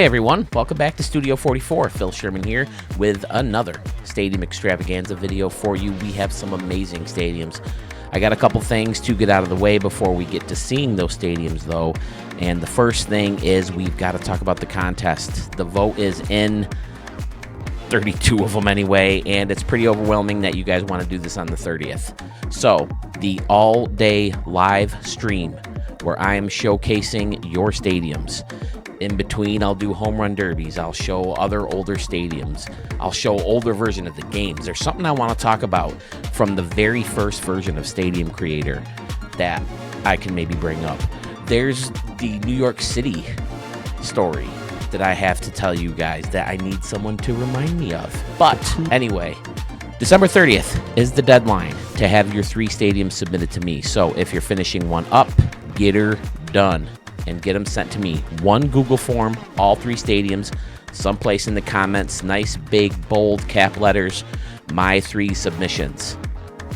Hey everyone, welcome back to Studio 44. Phil Sherman here with another stadium extravaganza video for you. We have some amazing stadiums. I got a couple things to get out of the way before we get to seeing those stadiums though. And the first thing is we've got to talk about the contest. The vote is in, 32 of them anyway, and it's pretty overwhelming that you guys want to do this on the 30th. So the all-day live stream where I am showcasing your stadiums. In between, I'll do home run derbies. I'll show other older stadiums. I'll show older version of the games. There's something I want to talk about from the very first version of Stadium Creator that I can maybe bring up. There's the New York City story that I have to tell you guys that I need someone to remind me of. But anyway, December 30th is the deadline to have your 3 stadiums submitted to me. So if you're finishing one up, get her done and get them sent to me. One Google form, all 3 stadiums, someplace in the comments, nice big bold cap letters, my 3 submissions,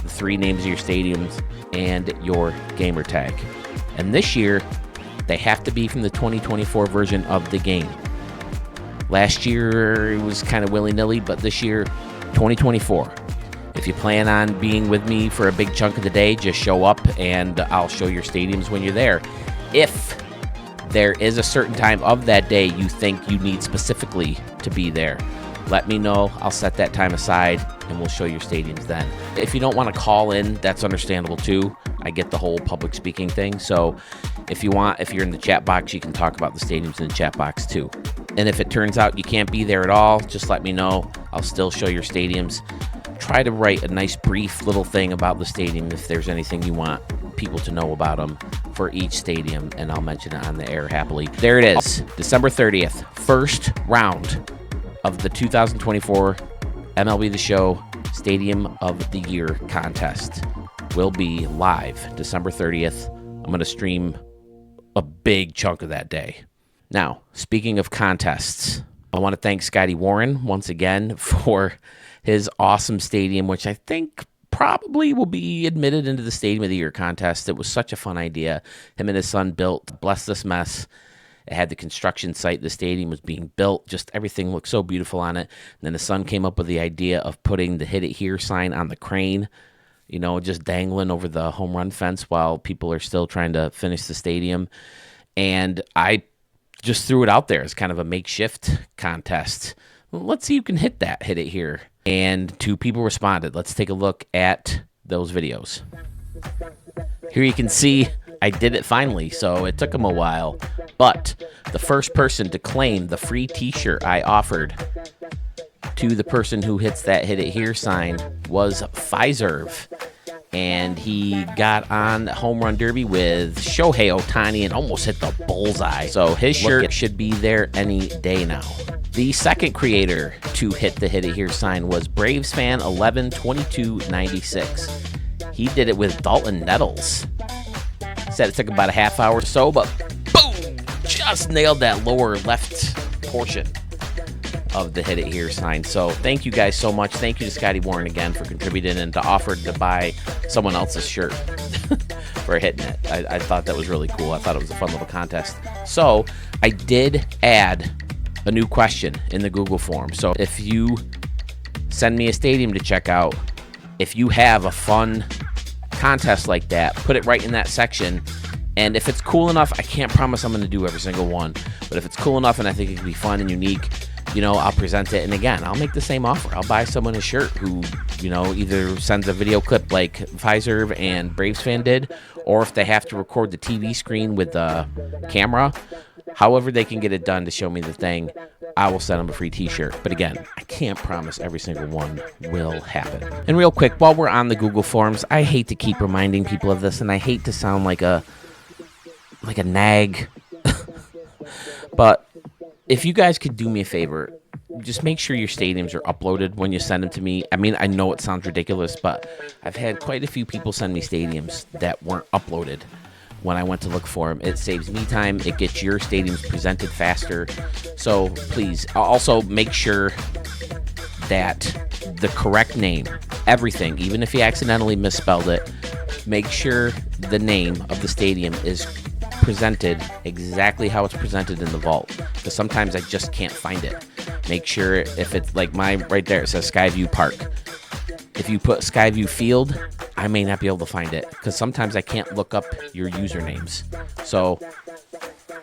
the 3 names of your stadiums and your gamer tag. And this year, they have to be from the 2024 version of the game. Last year, it was kind of willy-nilly, but this year, 2024. If you plan on being with me for a big chunk of the day, just show up and I'll show your stadiums when you're there. If there is a certain time of that day you think you need specifically to be there, let me know. I'll set that time aside and we'll show your stadiums then. If you don't want to call in, that's understandable too. I get the whole public speaking thing. So if you're in the chat box, you can talk about the stadiums in the chat box too. And if it turns out you can't be there at all, just let me know. I'll still show your stadiums. Try to write a nice brief little thing about the stadium if there's anything you want people to know about them for each stadium, and I'll mention it on the air happily. There it is, December 30th, first round of the 2024 MLB The Show Stadium of the Year contest will be live December 30th. I'm going to stream a big chunk of that day. Now, speaking of contests, I want to thank Scotty Warren once again for his awesome stadium, which I think probably will be admitted into the Stadium of the Year contest. It was such a fun idea. Him and his son built Bless This Mess. It had the construction site. The stadium was being built. Just everything looked so beautiful on it. And then the son came up with the idea of putting the Hit It Here sign on the crane, you know, just dangling over the home run fence while people are still trying to finish the stadium. And I just threw it out there as kind of a makeshift contest. Let's see who can hit it here. And 2 people responded. Let's take a look at those videos. Here you can see I did it finally, so it took them a while. But the first person to claim the free t-shirt I offered to the person who hits that Hit It Here sign was Pfizer. And he got on Home Run Derby with Shohei Ohtani and almost hit the bullseye. So his shirt should be there any day now. The second creator to hit the Hit It Here sign was Braves fan 112296. He did it with Dalton Nettles. Said it took about a half hour or so, but boom! Just nailed that lower left portion of the Hit It Here sign. So thank you guys so much. Thank you to Scotty Warren again for contributing and to offer to buy someone else's shirt for hitting it. I thought that was really cool. I thought it was a fun little contest. So I did add a new question in the Google form. So if you send me a stadium to check out, if you have a fun contest like that, put it right in that section. And if it's cool enough, I can't promise I'm going to do every single one, but if it's cool enough and I think it can be fun and unique, you know, I'll present it. And again, I'll make the same offer. I'll buy someone a shirt who, you know, either sends a video clip like Pfizer and Braves fan did, or if they have to record the TV screen with the camera, however they can get it done to show me the thing, I will send them a free t-shirt. But again, I can't promise every single one will happen. And real quick, while we're on the Google Forms, I hate to keep reminding people of this, and I hate to sound like a nag. But if you guys could do me a favor, just make sure your stadiums are uploaded when you send them to me. I mean, I know it sounds ridiculous, but I've had quite a few people send me stadiums that weren't uploaded when I went to look for them. It saves me time. It gets your stadiums presented faster. So please, also make sure that the correct name, everything, even if you accidentally misspelled it, make sure the name of the stadium is presented exactly how it's presented in the vault, because sometimes I just can't find it. Make sure if it's like mine right there, it says Skyview Park. If you put Skyview Field, I may not be able to find it, because sometimes I can't look up your usernames. So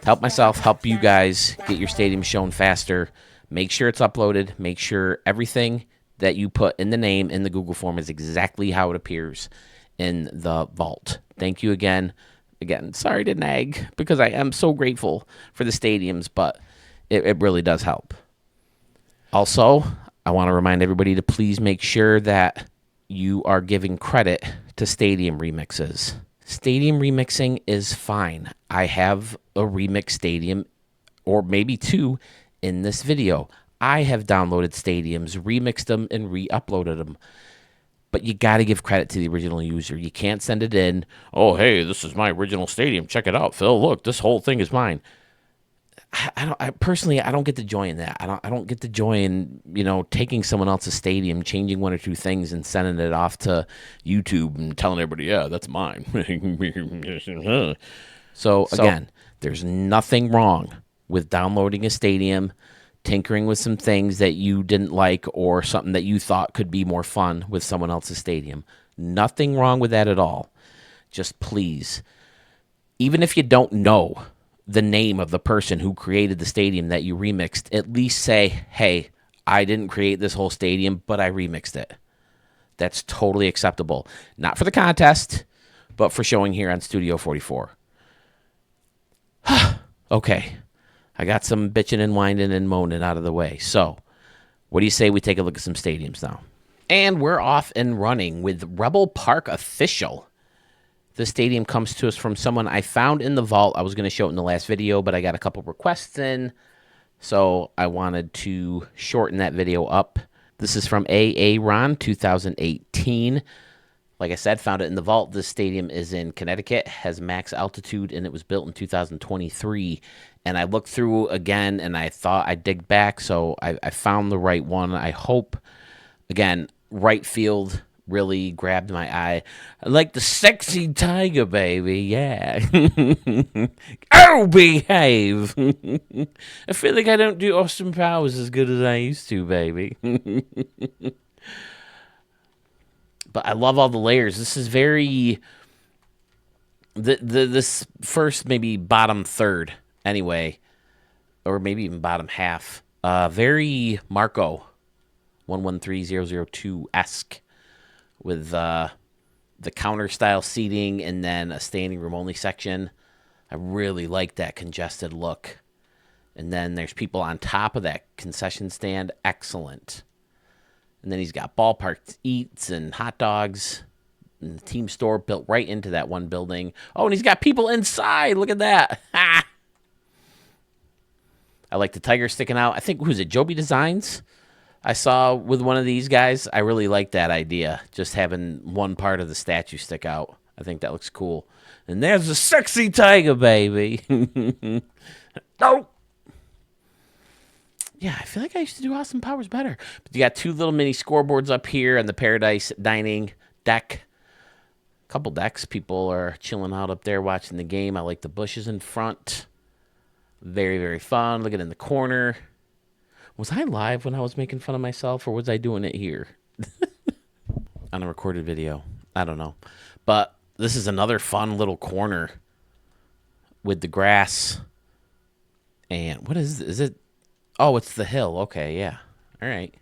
help myself, help you guys get your stadium shown faster. Make sure it's uploaded. Make sure everything that you put in the name in the Google form is exactly how it appears in the vault. Thank you again. Again, sorry to nag, because I am so grateful for the stadiums, but it really does help. Also, I want to remind everybody to please make sure that you are giving credit to stadium remixes. Stadium remixing is fine. I have a remix stadium, or maybe two, in this video. I have downloaded stadiums, remixed them, and re-uploaded them. But you got to give credit to the original user. You can't send it in, oh, hey, this is my original stadium. Check it out, Phil. Look, this whole thing is mine. I personally don't get the joy in that. I don't get the joy in, taking someone else's stadium, changing one or two things, and sending it off to YouTube and telling everybody, yeah, that's mine. So again, there's nothing wrong with downloading a stadium, tinkering with some things that you didn't like, or something that you thought could be more fun with someone else's stadium. Nothing wrong with that at all. Just please, even if you don't know the name of the person who created the stadium that you remixed, at least say, hey, I didn't create this whole stadium, but I remixed it. That's totally acceptable. Not for the contest, but for showing here on Studio 44. Okay. I got some bitching and whining and moaning out of the way. So, what do you say we take a look at some stadiums now? And we're off and running with Rebel Park Official. The stadium comes to us from someone I found in the vault. I was going to show it in the last video, but I got a couple requests in, so I wanted to shorten that video up. This is from A.A. Ron, 2018. Like I said, found it in the vault. This stadium is in Connecticut, has max altitude, and it was built in 2023. And I looked through again, and I thought I'd dig back, so I found the right one. I hope, again, right field really grabbed my eye. I like the sexy tiger, baby, yeah. Oh, behave. I feel like I don't do Austin Powers as good as I used to, baby. But I love all the layers. This is very... This first, maybe bottom third, anyway, or maybe even bottom half, very Marco 113002-esque, with the counter style seating and then a standing room only section. I really like that congested look. And then there's people on top of that concession stand. Excellent. And then he's got ballpark eats and hot dogs. And the team store built right into that one building. Oh, and he's got people inside. Look at that. Ha! I like the tiger sticking out. I think, who's it, Joby Designs? I saw with one of these guys. I really like that idea. Just having one part of the statue stick out. I think that looks cool. And there's a sexy tiger, baby. Oh! Yeah, I feel like I used to do Austin Powers better. But you got two little mini scoreboards up here on the Paradise Dining deck. Couple decks. People are chilling out up there watching the game. I like the bushes in front. Very, very fun. Look at it in the corner. Was I live when I was making fun of myself, or was I doing it here? On a recorded video. I don't know. But this is another fun little corner with the grass. And what is it? Oh, it's the hill. Okay, yeah. All right.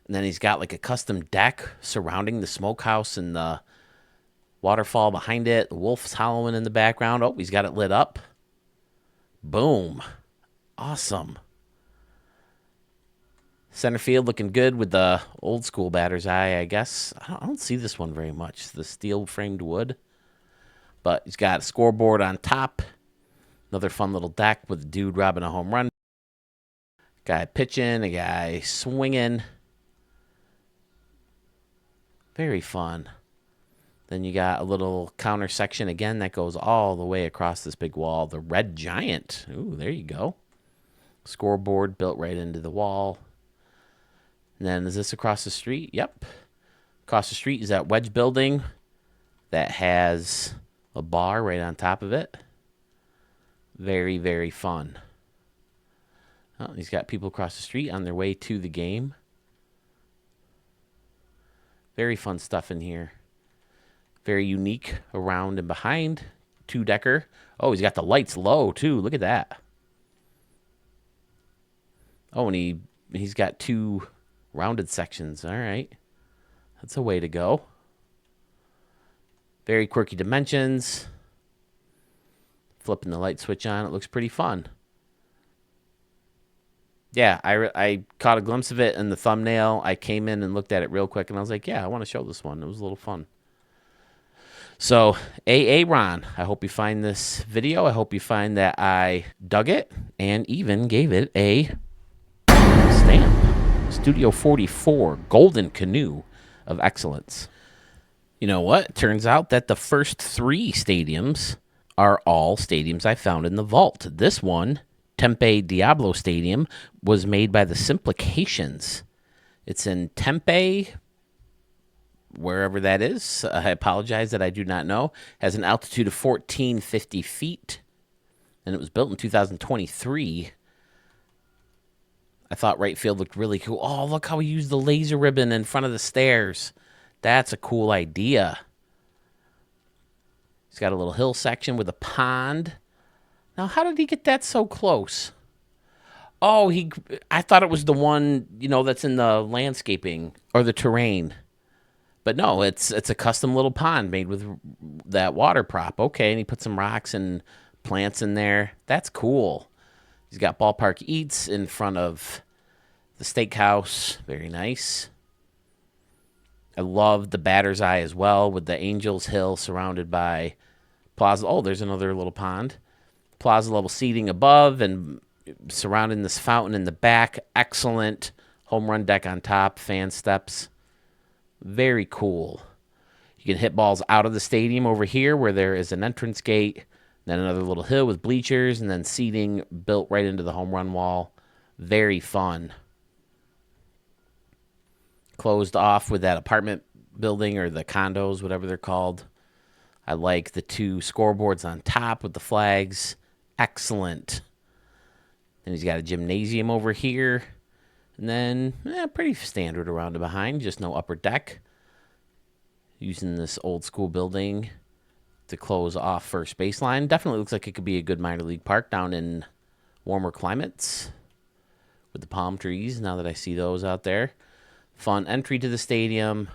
And then he's got like a custom deck surrounding the smokehouse and the waterfall behind it. The wolf's howling in the background. Oh, he's got it lit up. Boom. Awesome. Center field looking good with the old school batter's eye, I guess. I don't see this one very much, the steel framed wood. But he's got a scoreboard on top. Another fun little deck with a dude robbing a home run. Guy pitching, a guy swinging. Very fun. Then you got a little counter section again that goes all the way across this big wall. The Red Giant. Ooh, there you go. Scoreboard built right into the wall. And then is this across the street? Yep. Across the street is that wedge building that has A bar right on top of it. Very, very fun. Oh, he's got people across the street on their way to the game. Very fun stuff in here. Very unique around and behind. Two-decker. Oh, he's got the lights low, too. Look at that. Oh, and he's got two rounded sections. All right. That's a way to go. Very quirky dimensions. Flipping the light switch on. It looks pretty fun. Yeah, I caught a glimpse of it in the thumbnail. I came in and looked at it real quick, and I was like, yeah, I want to show this one. It was a little fun. So, Ron, I hope you find this video. I hope you find that I dug it and even gave it a stamp. Studio 44, Golden Canoe of Excellence. You know what? Turns out that the first three stadiums are all stadiums I found in the vault. This one, Tempe Diablo Stadium, was made by the Simplications. It's in Tempe, wherever that is. I apologize that I do not know. Has an altitude of 1,450 feet, and it was built in 2023. I thought right field looked really cool. Oh, look how he used the laser ribbon in front of the stairs. That's a cool idea. He's got a little hill section with a pond. Now, how did he get that so close? Oh, I thought it was the one, that's in the landscaping or the terrain. But no, it's a custom little pond made with that water prop. Okay, and he put some rocks and plants in there. That's cool. He's got ballpark eats in front of the steakhouse. Very nice. I love the batter's eye as well with the Angels Hill surrounded by plaza. Oh, there's another little pond. Plaza level seating above and surrounding this fountain in the back. Excellent home run deck on top. Fan steps. Very cool. You can hit balls out of the stadium over here where there is an entrance gate. Then another little hill with bleachers and then seating built right into the home run wall. Very fun. Closed off with that apartment building or the condos, whatever they're called. I like the two scoreboards on top with the flags. Excellent. Then he's got a gymnasium over here. And then, pretty standard around and behind, just no upper deck. Using this old school building to close off first baseline. Definitely looks like it could be a good minor league park down in warmer climates with the palm trees, now that I see those out there. Fun entry to the stadium.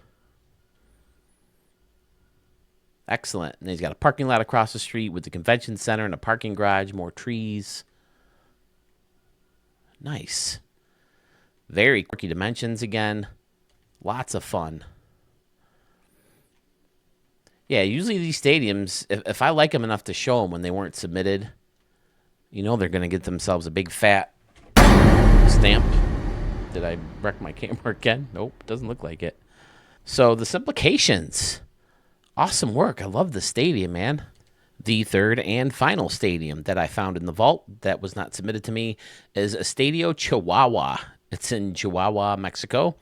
Excellent. And he's got a parking lot across the street with the convention center and a parking garage, more trees. Nice. Very quirky dimensions again. Lots of fun. Yeah, usually these stadiums, if I like them enough to show them when they weren't submitted, they're going to get themselves a big fat stamp. Did I wreck my camera again? Nope, doesn't look like it. So the Simplications. Awesome work. I love the stadium, man. The third and final stadium that I found in the vault that was not submitted to me is Estadio Chihuahua. It's in Chihuahua, Mexico.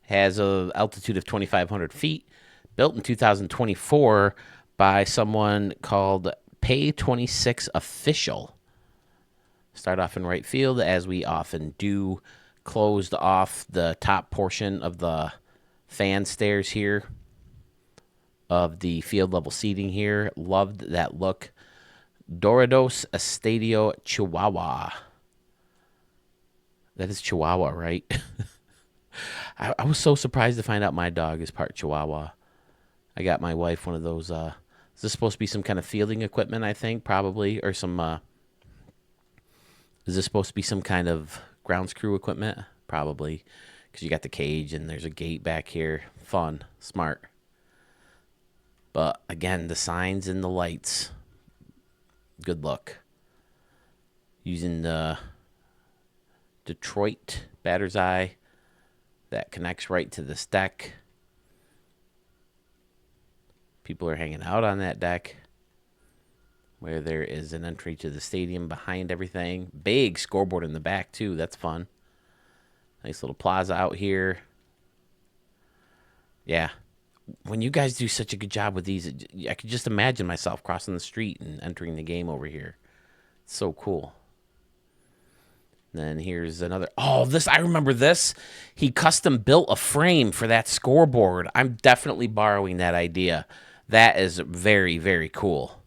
Has an altitude of 2,500 feet. Built in 2024 by someone called Pay26 Official. Start off in right field, as we often do. Closed off the top portion of the fan stairs here of the field level seating here. Loved that look. Dorados Estadio Chihuahua. That is Chihuahua, right? I was so surprised to find out my dog is part Chihuahua. I got my wife one of those. Is this supposed to be some kind of fielding equipment, I think? Probably. Or some. Is this supposed to be some kind of grounds crew equipment? Probably. Because you got the cage and there's a gate back here. Fun. Smart. But again, the signs and the lights. Good look. Using the Detroit batter's eye that connects right to this deck. People are hanging out on that deck where there is an entry to the stadium behind everything. Big scoreboard in the back, too. That's fun. Nice little plaza out here. Yeah. When you guys do such a good job with these, I could just imagine myself crossing the street and entering the game over here. It's so cool. Then here's another. Oh, this, I remember this. He custom built a frame for that scoreboard. I'm definitely borrowing that idea. That is very, very cool.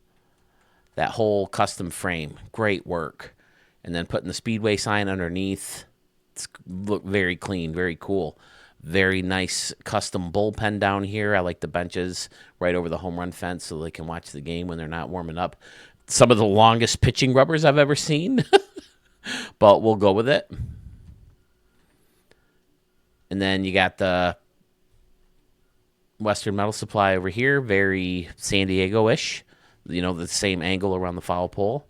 That whole custom frame. Great work. And then putting the Speedway sign underneath. It's look very clean, very cool. Very nice custom bullpen down here. I like the benches right over the home run fence so they can watch the game when they're not warming up. Some of the longest pitching rubbers I've ever seen. But we'll go with it. And then you got the Western Metal Supply over here. Very San Diego-ish. You know, the same angle around the foul pole.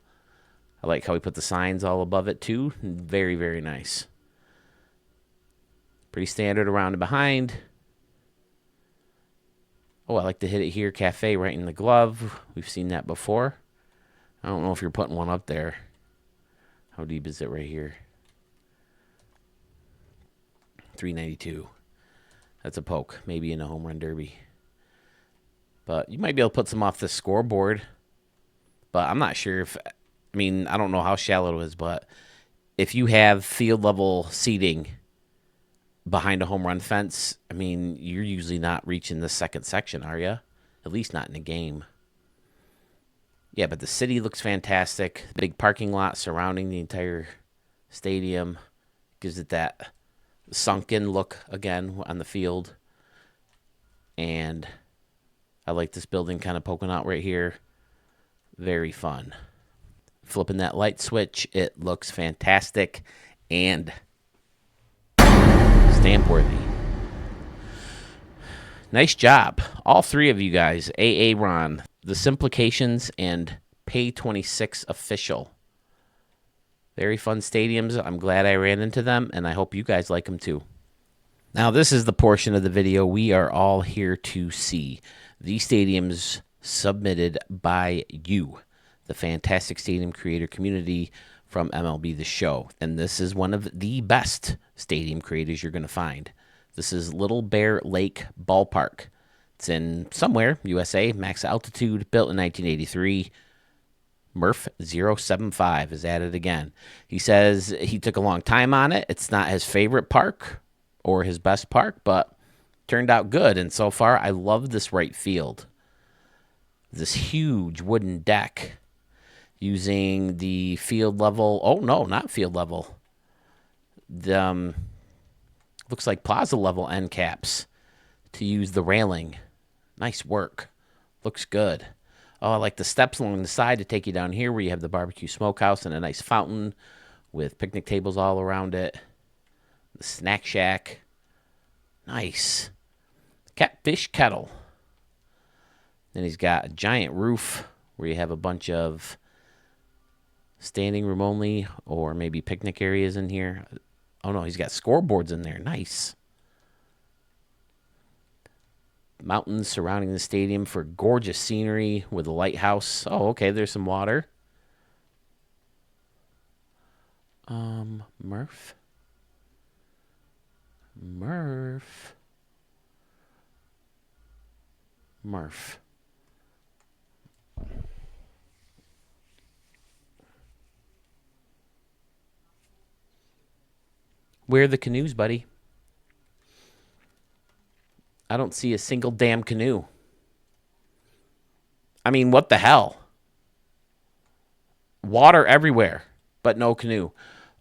I like how we put the signs all above it, too. Very, very nice. Pretty standard around and behind. Oh, I like to hit it here. Cafe right in the glove. We've seen that before. I don't know if you're putting one up there. How deep is it right here? 392. That's a poke. Maybe in a home run derby. But you might be able to put some off the scoreboard. But I'm not sure if... I mean, I don't know how shallow it is, but if you have field level seating behind a home run fence, I mean, you're usually not reaching the second section, are you? At least not in a game. Yeah, but the city looks fantastic. The big parking lot surrounding the entire stadium gives it that sunken look again on the field. And I like this building kind of poking out right here. Very fun. Flipping that light switch, it looks fantastic and stamp worthy. Nice job. All three of you guys. AA Ron, The Simplications, and Pay 26 Official. Very fun stadiums. I'm glad I ran into them, and I hope you guys like them too. Now, this is the portion of the video we are all here to see. The stadiums submitted by you, the fantastic stadium creator community from MLB The Show. And this is one of the best stadium creators you're going to find. This is Little Bear Lake Ballpark. It's in somewhere, USA, max altitude, built in 1983. Murph075 is at it again. He says he took a long time on it. It's not his favorite park or his best park, but turned out good. And so far, I love this right field. This huge wooden deck using the field level. Oh, no, not field level. The looks like plaza level end caps to use the railing. Nice work. Looks good. Oh, I like the steps along the side to take you down here where you have the barbecue smokehouse and a nice fountain with picnic tables all around it. The snack shack. Nice. Catfish kettle. Then he's got a giant roof where you have a bunch of standing room only or maybe picnic areas in here. Oh, no, he's got scoreboards in there. Nice. Mountains surrounding the stadium for gorgeous scenery with a lighthouse. Oh, okay, there's some water. Murph. Where are the canoes, buddy? I don't see a single damn canoe. I mean, what the hell? Water everywhere, but no canoe.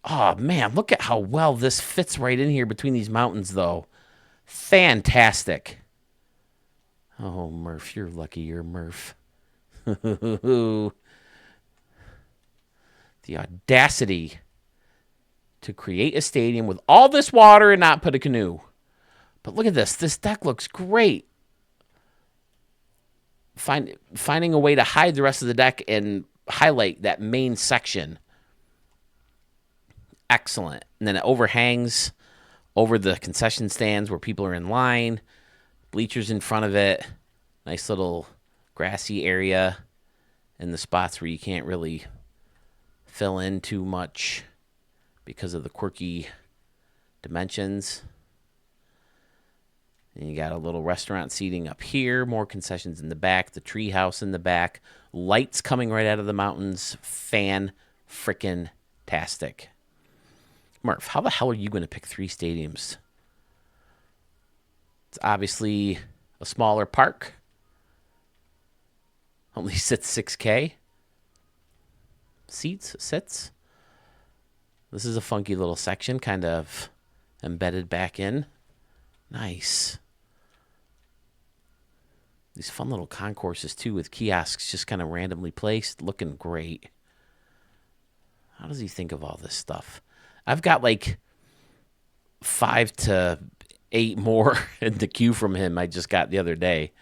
Oh, man, look at how well this fits right in here between these mountains, though. Fantastic. Oh, Murph, you're lucky you're Murph. The audacity to create a stadium with all this water and not put a canoe. But look at this. This deck looks great. Finding a way to hide the rest of the deck and highlight that main section. Excellent. And then it overhangs over the concession stands where people are in line. Bleachers in front of it. Nice little grassy area in the spots where you can't really fill in too much because of the quirky dimensions. And you got a little restaurant seating up here, more concessions in the back, the tree house in the back, lights coming right out of the mountains. Fan-frickin-tastic. Murph, how the hell are you going to pick 3 stadiums? It's obviously a smaller park. Only sits 6K. Sits. This is a funky little section, kind of embedded back in. Nice. These fun little concourses, too, with kiosks just kind of randomly placed. Looking great. How does he think of all this stuff? I've got like 5 to 8 more in the queue from him I just got the other day.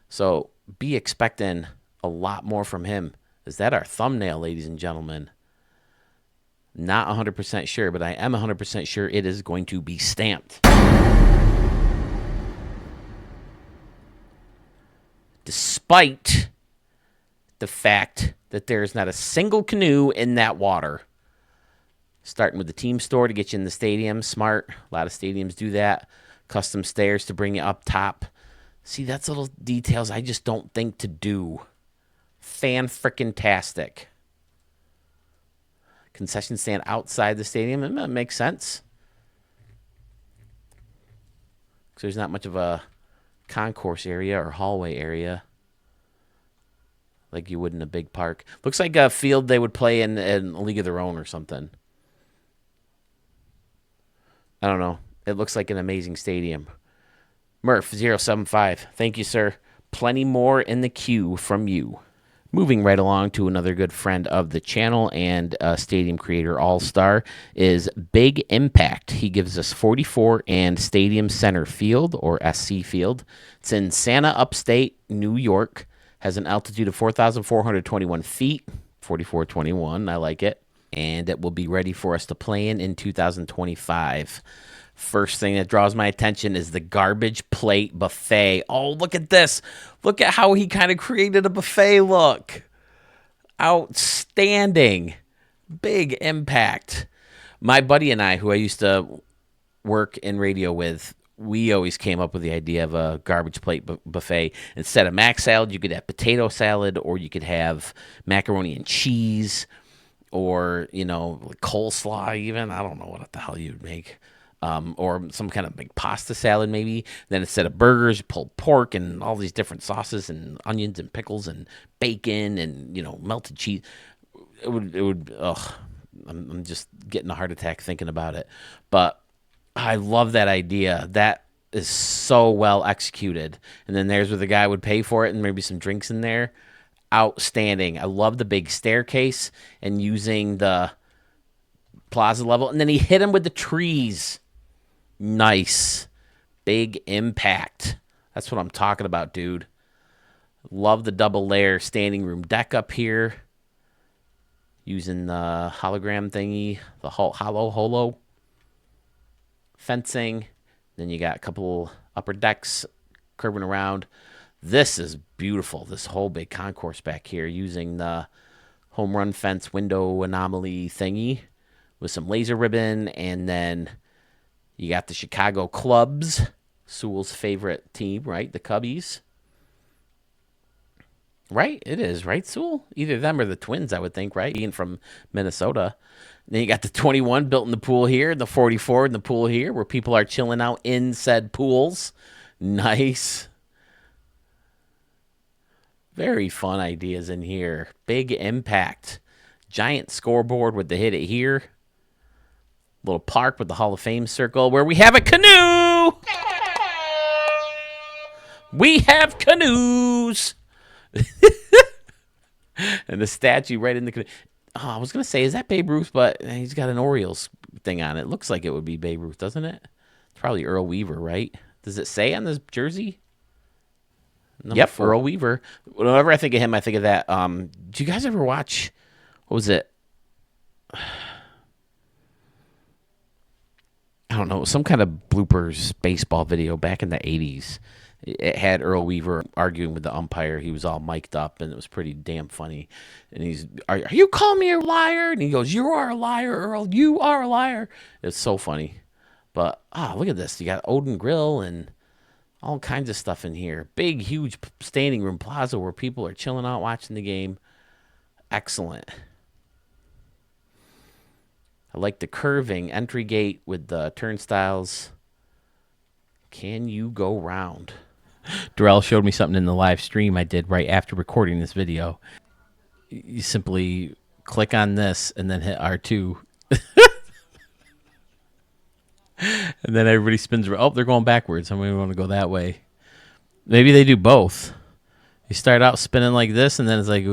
So be expecting a lot more from him. Is that our thumbnail, ladies and gentlemen? Not 100% sure, but I am 100% sure it is going to be stamped. Despite the fact that there's not a single canoe in that water. Starting with the team store to get you in the stadium. Smart. A lot of stadiums do that. Custom stairs to bring you up top. See, that's little details I just don't think to do. Fan-frickin-tastic. Concession stand outside the stadium. It makes sense. Because there's not much of a concourse area or hallway area like you would in a big park. Looks like a field they would play in a league of their own or something. I don't know. It looks like an amazing stadium. Murph075. Thank you, sir. Plenty more in the queue from you. Moving right along to another good friend of the channel and stadium creator all-star is Big Impact. He gives us 44 and Stadium Center Field, or SC Field. It's in Santa, upstate New York. Has an altitude of 4,421 feet. 4421. I like it. And it will be ready for us to play in 2025. First thing that draws my attention is the garbage plate buffet. Oh, look at this. Look at how he kind of created a buffet look. Outstanding. Big Impact. My buddy and I, who I used to work in radio with, we always came up with the idea of a garbage plate buffet. Instead of mac salad, you could have potato salad, or you could have macaroni and cheese, or, coleslaw even. I don't know what the hell you'd make. Or some kind of big pasta salad maybe. Then instead of burgers, pulled pork and all these different sauces and onions and pickles and bacon and, melted cheese. I'm just getting a heart attack thinking about it. But I love that idea. That is so well executed. And then there's where the guy would pay for it and maybe some drinks in there. Outstanding. I love the big staircase and using the plaza level. And then he hit him with the trees. Nice. Big Impact. That's what I'm talking about, dude. Love the double layer standing room deck up here. Using the hologram thingy. The holo. Fencing. Then you got a couple upper decks curving around. This is beautiful. This whole big concourse back here using the home run fence window anomaly thingy with some laser ribbon. And then you got the Chicago Cubs, Sewell's favorite team, right? The Cubbies. Right? It is, right, Sewell? Either them or the Twins, I would think, right? Being from Minnesota. Then you got the 21 built in the pool here, the 44 in the pool here, where people are chilling out in said pools. Nice. Very fun ideas in here. Big Impact. Giant scoreboard with the hit it here. Little park with the Hall of Fame circle where we have a canoe. We have canoes. And the statue right in the canoe. Oh, I was going to say, is that Babe Ruth? But he's got an Orioles thing on it. Looks like it would be Babe Ruth, doesn't it? It's probably Earl Weaver, right? Does it say on this jersey? Yep, 4. Earl Weaver. Whenever I think of him, I think of that. Do you guys ever watch, what was it? I don't know, some kind of bloopers baseball video back in the 80s. It had Earl Weaver arguing with the umpire. He was all mic'd up, and it was pretty damn funny. And he's, are you calling me a liar? And he goes, you are a liar, Earl. You are a liar. It's so funny. But, look at this. You got Odin Grill and All kinds of stuff in here. Big, huge standing room plaza where people are chilling out watching the game. Excellent. I like the curving entry gate with the turnstiles. Can you go round? Darrell showed me something in the live stream I did right after recording this video. You simply click on this and then hit R2. And then everybody spins around. Oh, they're going backwards. Somebody want to go that way. Maybe they do both. You start out spinning like this, and then it's like,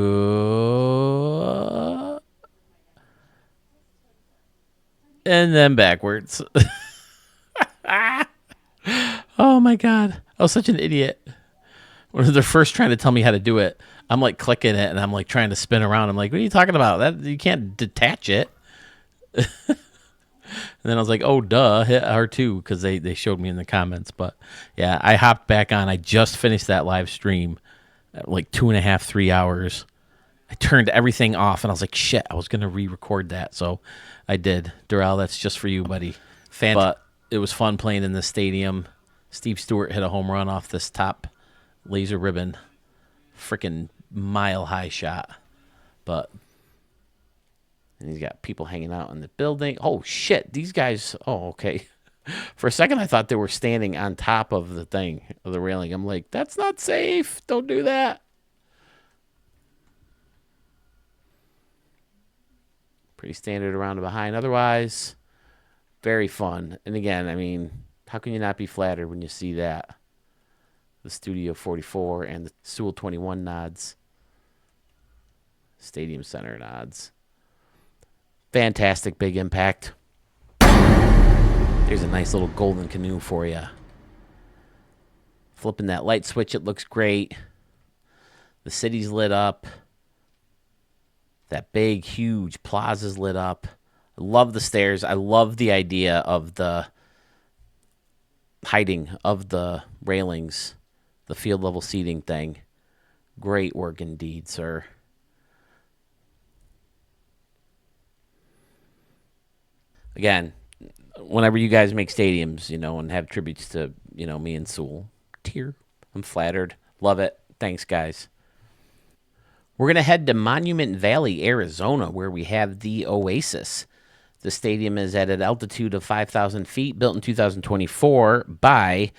and then backwards. Oh my God. I was such an idiot. When they're first trying to tell me how to do it, I'm like clicking it and I'm like trying to spin around. I'm like, what are you talking about? That you can't detach it. And then I was like, oh, duh, hit R2 because they showed me in the comments. But yeah, I hopped back on. I just finished that live stream at like 2.5, 3 hours. I turned everything off and I was like, shit, I was going to re-record that. So I did. Darrell, that's just for you, buddy. But it was fun playing in the stadium. Steve Stewart hit a home run off this top laser ribbon. Freaking mile-high shot. But... and he's got people hanging out in the building. Oh, shit. These guys... oh, okay. For a second, I thought they were standing on top of the thing, of the railing. I'm like, that's not safe. Don't do that. Pretty standard around and behind. Otherwise, very fun. And again, I mean, how can you not be flattered when you see that? The Studio 44 and the Sewell 21 nods. Stadium Center nods. Fantastic big impact. There's a nice little golden canoe for you. Flipping that light switch, it looks great. The city's lit up. That big, huge plaza's lit up. I love the stairs. I love the idea of the hiding of the railings, the field level seating thing. Great work indeed, sir. Again, whenever you guys make stadiums, and have tributes to, me and Sewell, I'm flattered. Love it. Thanks, guys. We're going to head to Monument Valley, Arizona, where we have the Oasis. The stadium is at an altitude of 5,000 feet, built in 2024 by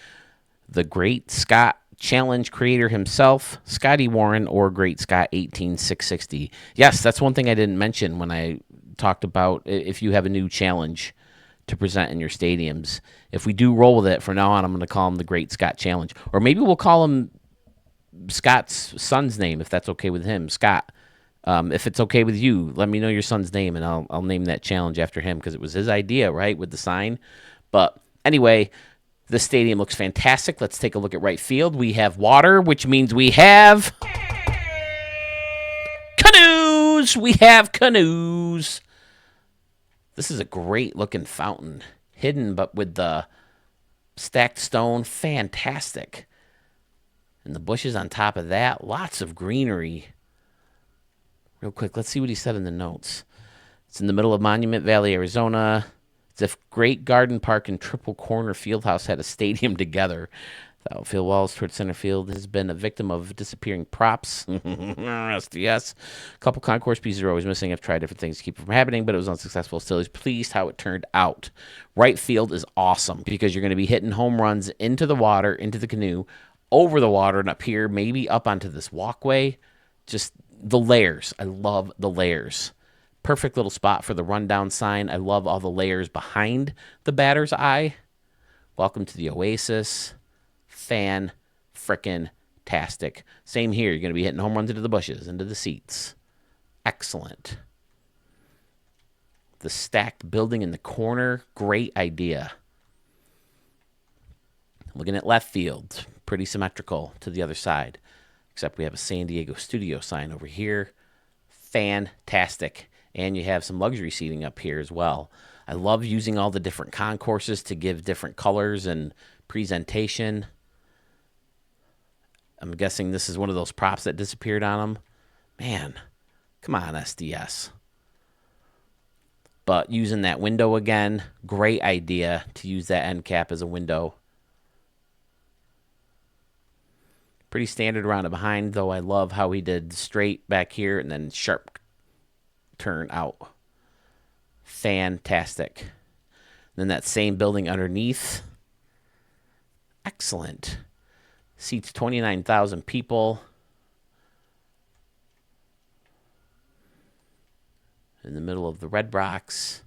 the Great Scott Challenge creator himself, Scotty Warren, or Great Scott 18660. Yes, that's one thing I didn't mention when I talked about if you have a new challenge to present in your stadiums. If we do roll with it, from now on, I'm going to call him the Great Scott Challenge. Or maybe we'll call him Scott's son's name, if that's okay with him, Scott. If it's okay with you, let me know your son's name, and I'll name that challenge after him, because it was his idea, right, with the sign. But anyway, the stadium looks fantastic. Let's take a look at right field. We have water, which means we have canoes. We have canoes. This is a great-looking fountain, hidden but with the stacked stone. Fantastic. And the bushes on top of that, lots of greenery. Real quick, let's see what he said in the notes. It's in the middle of Monument Valley, Arizona. It's if Great Garden Park and Triple Corner Fieldhouse had a stadium together. The outfield walls towards center field has been a victim of disappearing props. SDS. A couple concourse pieces are always missing. I've tried different things to keep it from happening, but it was unsuccessful. Still, he's pleased how it turned out. Right field is awesome because you're going to be hitting home runs into the water, into the canoe, over the water, and up here, maybe up onto this walkway. Just the layers. I love the layers. Perfect little spot for the rundown sign. I love all the layers behind the batter's eye. Welcome to the Oasis. Fan-frickin-tastic. Same here. You're going to be hitting home runs into the bushes, into the seats. Excellent. The stacked building in the corner. Great idea. Looking at left field. Pretty symmetrical to the other side. Except we have a San Diego studio sign over here. Fantastic. And you have some luxury seating up here as well. I love using all the different concourses to give different colors and presentation. I'm guessing this is one of those props that disappeared on them. Man, come on, SDS. But using that window again, great idea to use that end cap as a window. Pretty standard around it behind, though I love how he did straight back here and then sharp turn out. Fantastic. Then that same building underneath. Excellent. Seats 29,000 people. In the middle of the Red Rocks.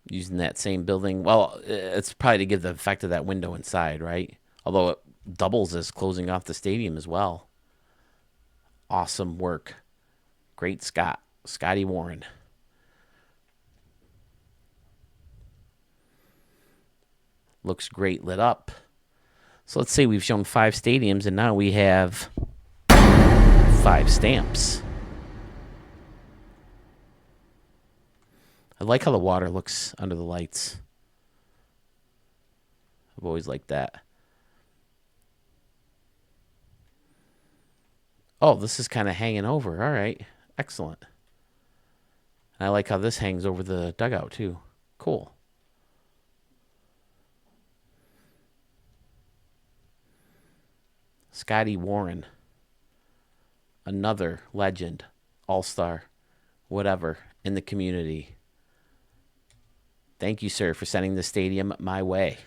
Using that same building. Well, it's probably to give the effect of that window inside, right? Although it doubles as closing off the stadium as well. Awesome work. Great Scotty Warren. Looks great lit up. So let's say we've shown 5 stadiums, and now we have 5 stamps. I like how the water looks under the lights. I've always liked that. Oh, this is kind of hanging over. All right. Excellent. I like how this hangs over the dugout, too. Cool. Scotty Warren. Another legend, all-star, whatever, in the community. Thank you, sir, for sending the stadium my way.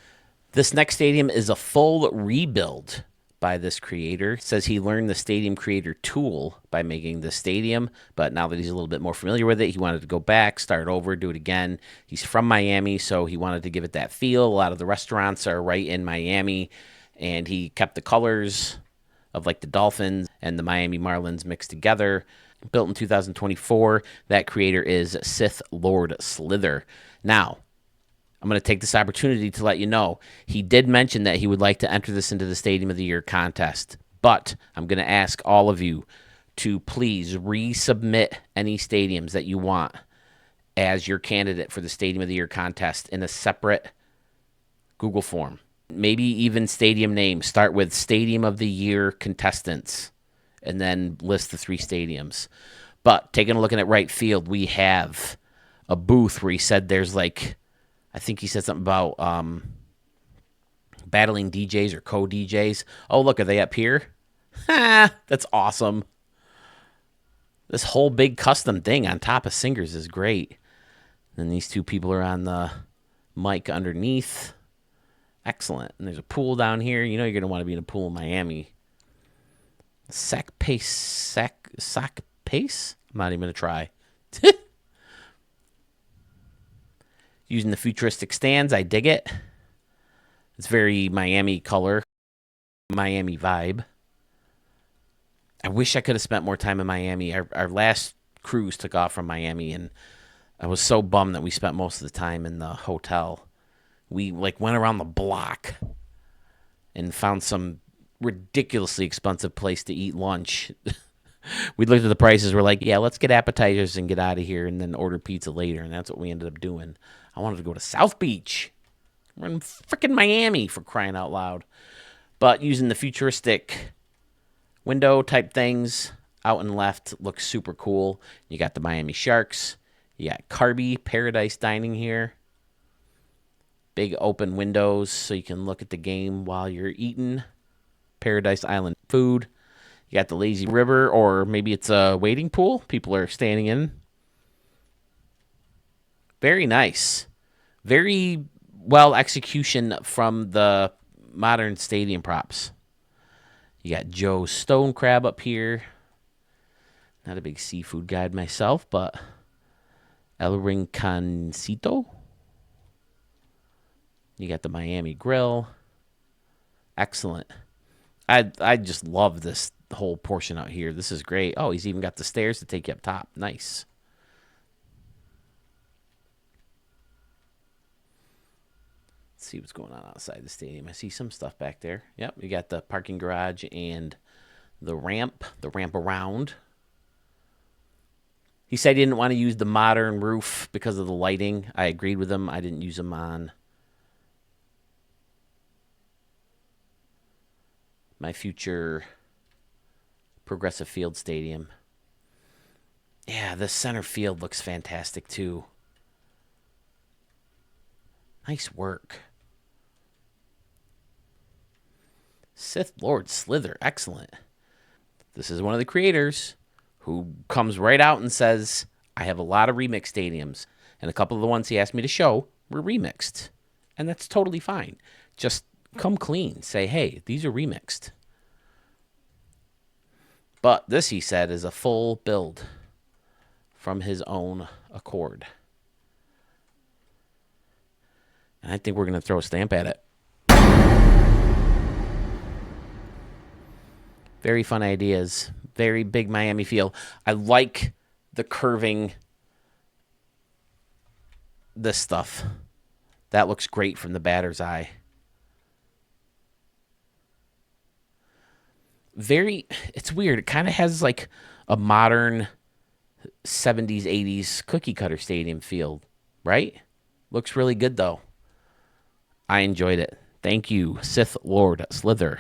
This next stadium is a full rebuild by this creator. It says he learned the stadium creator tool by making the stadium, but now that he's a little bit more familiar with it, he wanted to go back, start over, do it again. He's from Miami, so he wanted to give it that feel. A lot of the restaurants are right in Miami, and he kept the colors of like the Dolphins and the Miami Marlins mixed together. Built in 2024. That creator is Sith Lord Slither. Now, I'm going to take this opportunity to let you know, he did mention that he would like to enter this into the Stadium of the Year contest, but I'm going to ask all of you to please resubmit any stadiums that you want as your candidate for the Stadium of the Year contest in a separate Google form. Maybe even stadium names. Start with Stadium of the Year contestants and then list the 3 stadiums. But taking a look at it right field, we have a booth where he said there's like, I think he said something about battling DJs or co-DJs. Oh, look, are they up here? Ha! That's awesome. This whole big custom thing on top of Singers is great. And these 2 people are on the mic underneath. Excellent. And there's a pool down here. You know you're going to want to be in a pool in Miami. Sac Pace? I'm not even going to try. Using the futuristic stands, I dig it. It's very Miami color, Miami vibe. I wish I could have spent more time in Miami. Our last cruise took off from Miami, and I was so bummed that we spent most of the time in the hotel. We like went around the block and found some ridiculously expensive place to eat lunch. We looked at the prices. We're like, yeah, let's get appetizers and get out of here and then order pizza later. And that's what we ended up doing. I wanted to go to South Beach. We're in freaking Miami, for crying out loud. But using the futuristic window type things out and left looks super cool. You got the Miami Sharks. You got Carby Paradise Dining here. Big open windows so you can look at the game while you're eating Paradise Island food. You got the lazy river, or maybe it's a wading pool people are standing in. Very nice. Very well execution from the modern stadium props. You got Joe's Stone Crab up here. Not a big seafood guide myself, but El Rinconcito. You got the Miami Grill. Excellent. I just love this whole portion out here. This is great. Oh, he's even got the stairs to take you up top. Nice. Let's see what's going on outside the stadium. I see some stuff back there. Yep, you got the parking garage and the ramp around. He said he didn't want to use the modern roof because of the lighting. I agreed with him. I didn't use them on my future Progressive Field Stadium. Yeah, this center field looks fantastic too. Nice work. Sith Lord Slither, excellent. This is one of the creators who comes right out and says, I have a lot of remix stadiums, and a couple of the ones he asked me to show were remixed. And that's totally fine. Just come clean. Say, hey, these are remixed. But this, he said, is a full build from his own accord. And I think we're going to throw a stamp at it. Very fun ideas. Very big Miami feel. I like the curving, this stuff. That looks great from the batter's eye. It's weird. It kind of has like a modern 70s, 80s cookie cutter stadium feel, right? Looks really good, though. I enjoyed it. Thank you, Sith Lord Slither.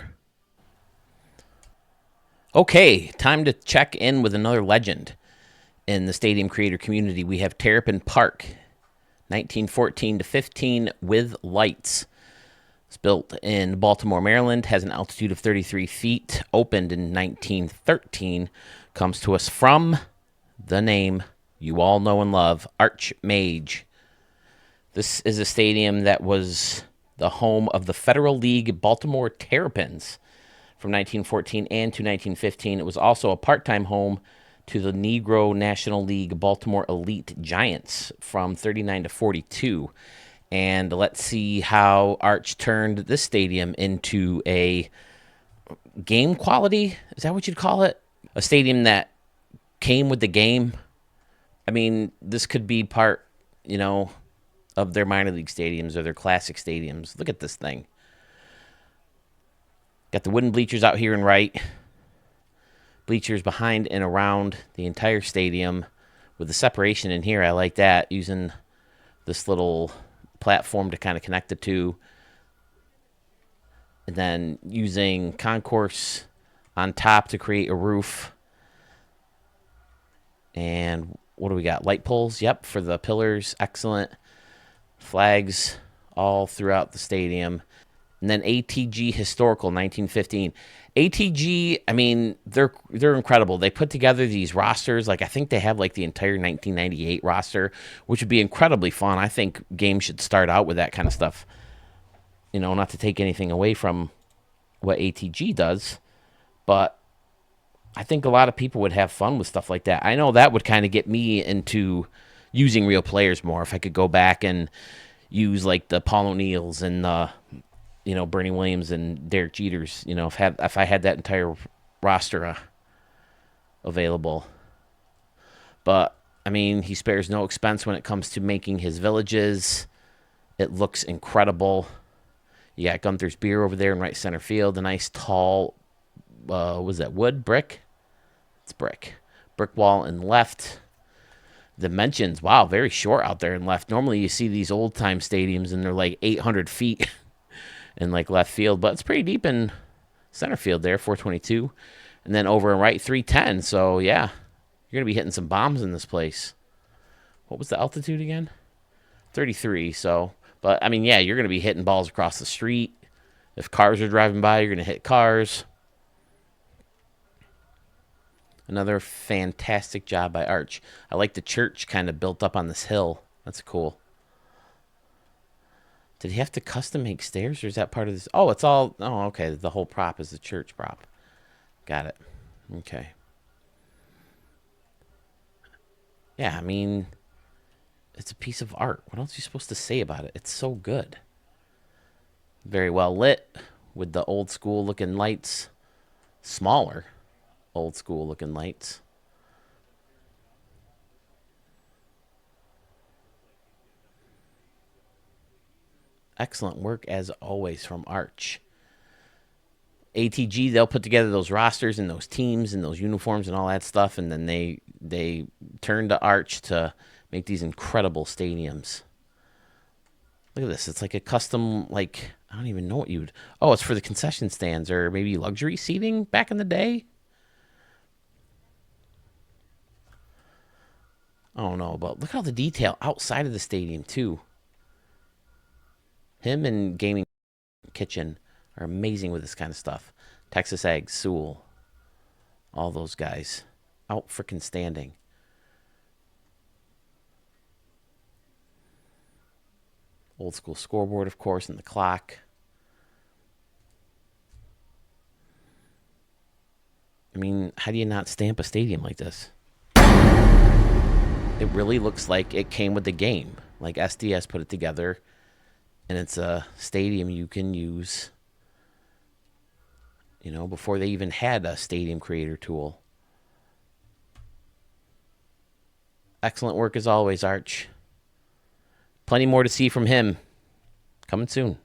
Okay, time to check in with another legend in the stadium creator community. We have Terrapin Park, 1914 to 15 with lights. It's built in Baltimore, Maryland, has an altitude of 33 feet, opened in 1913, comes to us from the name you all know and love, Archmage. This is a stadium that was the home of the Federal League Baltimore Terrapins from 1914 and to 1915. It was also a part-time home to the Negro National League Baltimore Elite Giants from 39 to 42. And let's see how Arch turned this stadium into a game quality. Is that what you'd call it? A stadium that came with the game. I mean, this could be part, of their minor league stadiums or their classic stadiums. Look at this thing. Got the wooden bleachers out here and right. Bleachers behind and around the entire stadium with the separation in here. I like that, using this little platform to kind of connect the two. And then using concourse on top to create a roof. And what do we got? Light poles, yep, for the pillars. Excellent. Flags all throughout the stadium. And then ATG Historical 1915. ATG, I mean, they're incredible. They put together these rosters. Like, I think they have like the entire 1998 roster, which would be incredibly fun. I think games should start out with that kind of stuff. Not to take anything away from what ATG does, but I think a lot of people would have fun with stuff like that. I know that would kind of get me into using real players more if I could go back and use like the Paul O'Neills and the Bernie Williams and Derek Jeters, if I had that entire roster available. But, I mean, he spares no expense when it comes to making his villages. It looks incredible. You got Gunther's Beer over there in right center field. A nice tall, was that wood? Brick? It's brick. Brick wall in left. Dimensions, wow, very short out there in left. Normally you see these old-time stadiums and they're like 800 feet. In like left field, but it's pretty deep in center field there, 422. And then over and right, 310. So, yeah, you're going to be hitting some bombs in this place. What was the altitude again? 33. So, but I mean, yeah, you're going to be hitting balls across the street. If cars are driving by, you're going to hit cars. Another fantastic job by Arch. I like the church kind of built up on this hill. That's cool. Did he have to custom make stairs, or is that part of this? Oh, it's all... Oh, okay. The whole prop is the church prop. Got it. Okay. Yeah, I mean, it's a piece of art. What else are you supposed to say about it? It's so good. Very well lit with the old school looking lights. Smaller old school looking lights. Excellent work, as always, from Arch. ATG, they'll put together those rosters and those teams and those uniforms and all that stuff, and then they turn to Arch to make these incredible stadiums. Look at this. It's like a custom, like, I don't even know what you'd... Oh, it's for the concession stands or maybe luxury seating back in the day? I don't know, but look at all the detail outside of the stadium, too. Him and Gaming Kitchen. are amazing with this kind of stuff. Texas Ag, Sewell, all those guys out freaking standing. Old school scoreboard, of course, and the clock. I mean, how do you not stamp a stadium like this? It really looks like it came with the game. Like SDS put it together, and it's a stadium you can use, you know, before they even had a stadium creator tool. Excellent work as always, Arch. Plenty more to see from him. Coming soon.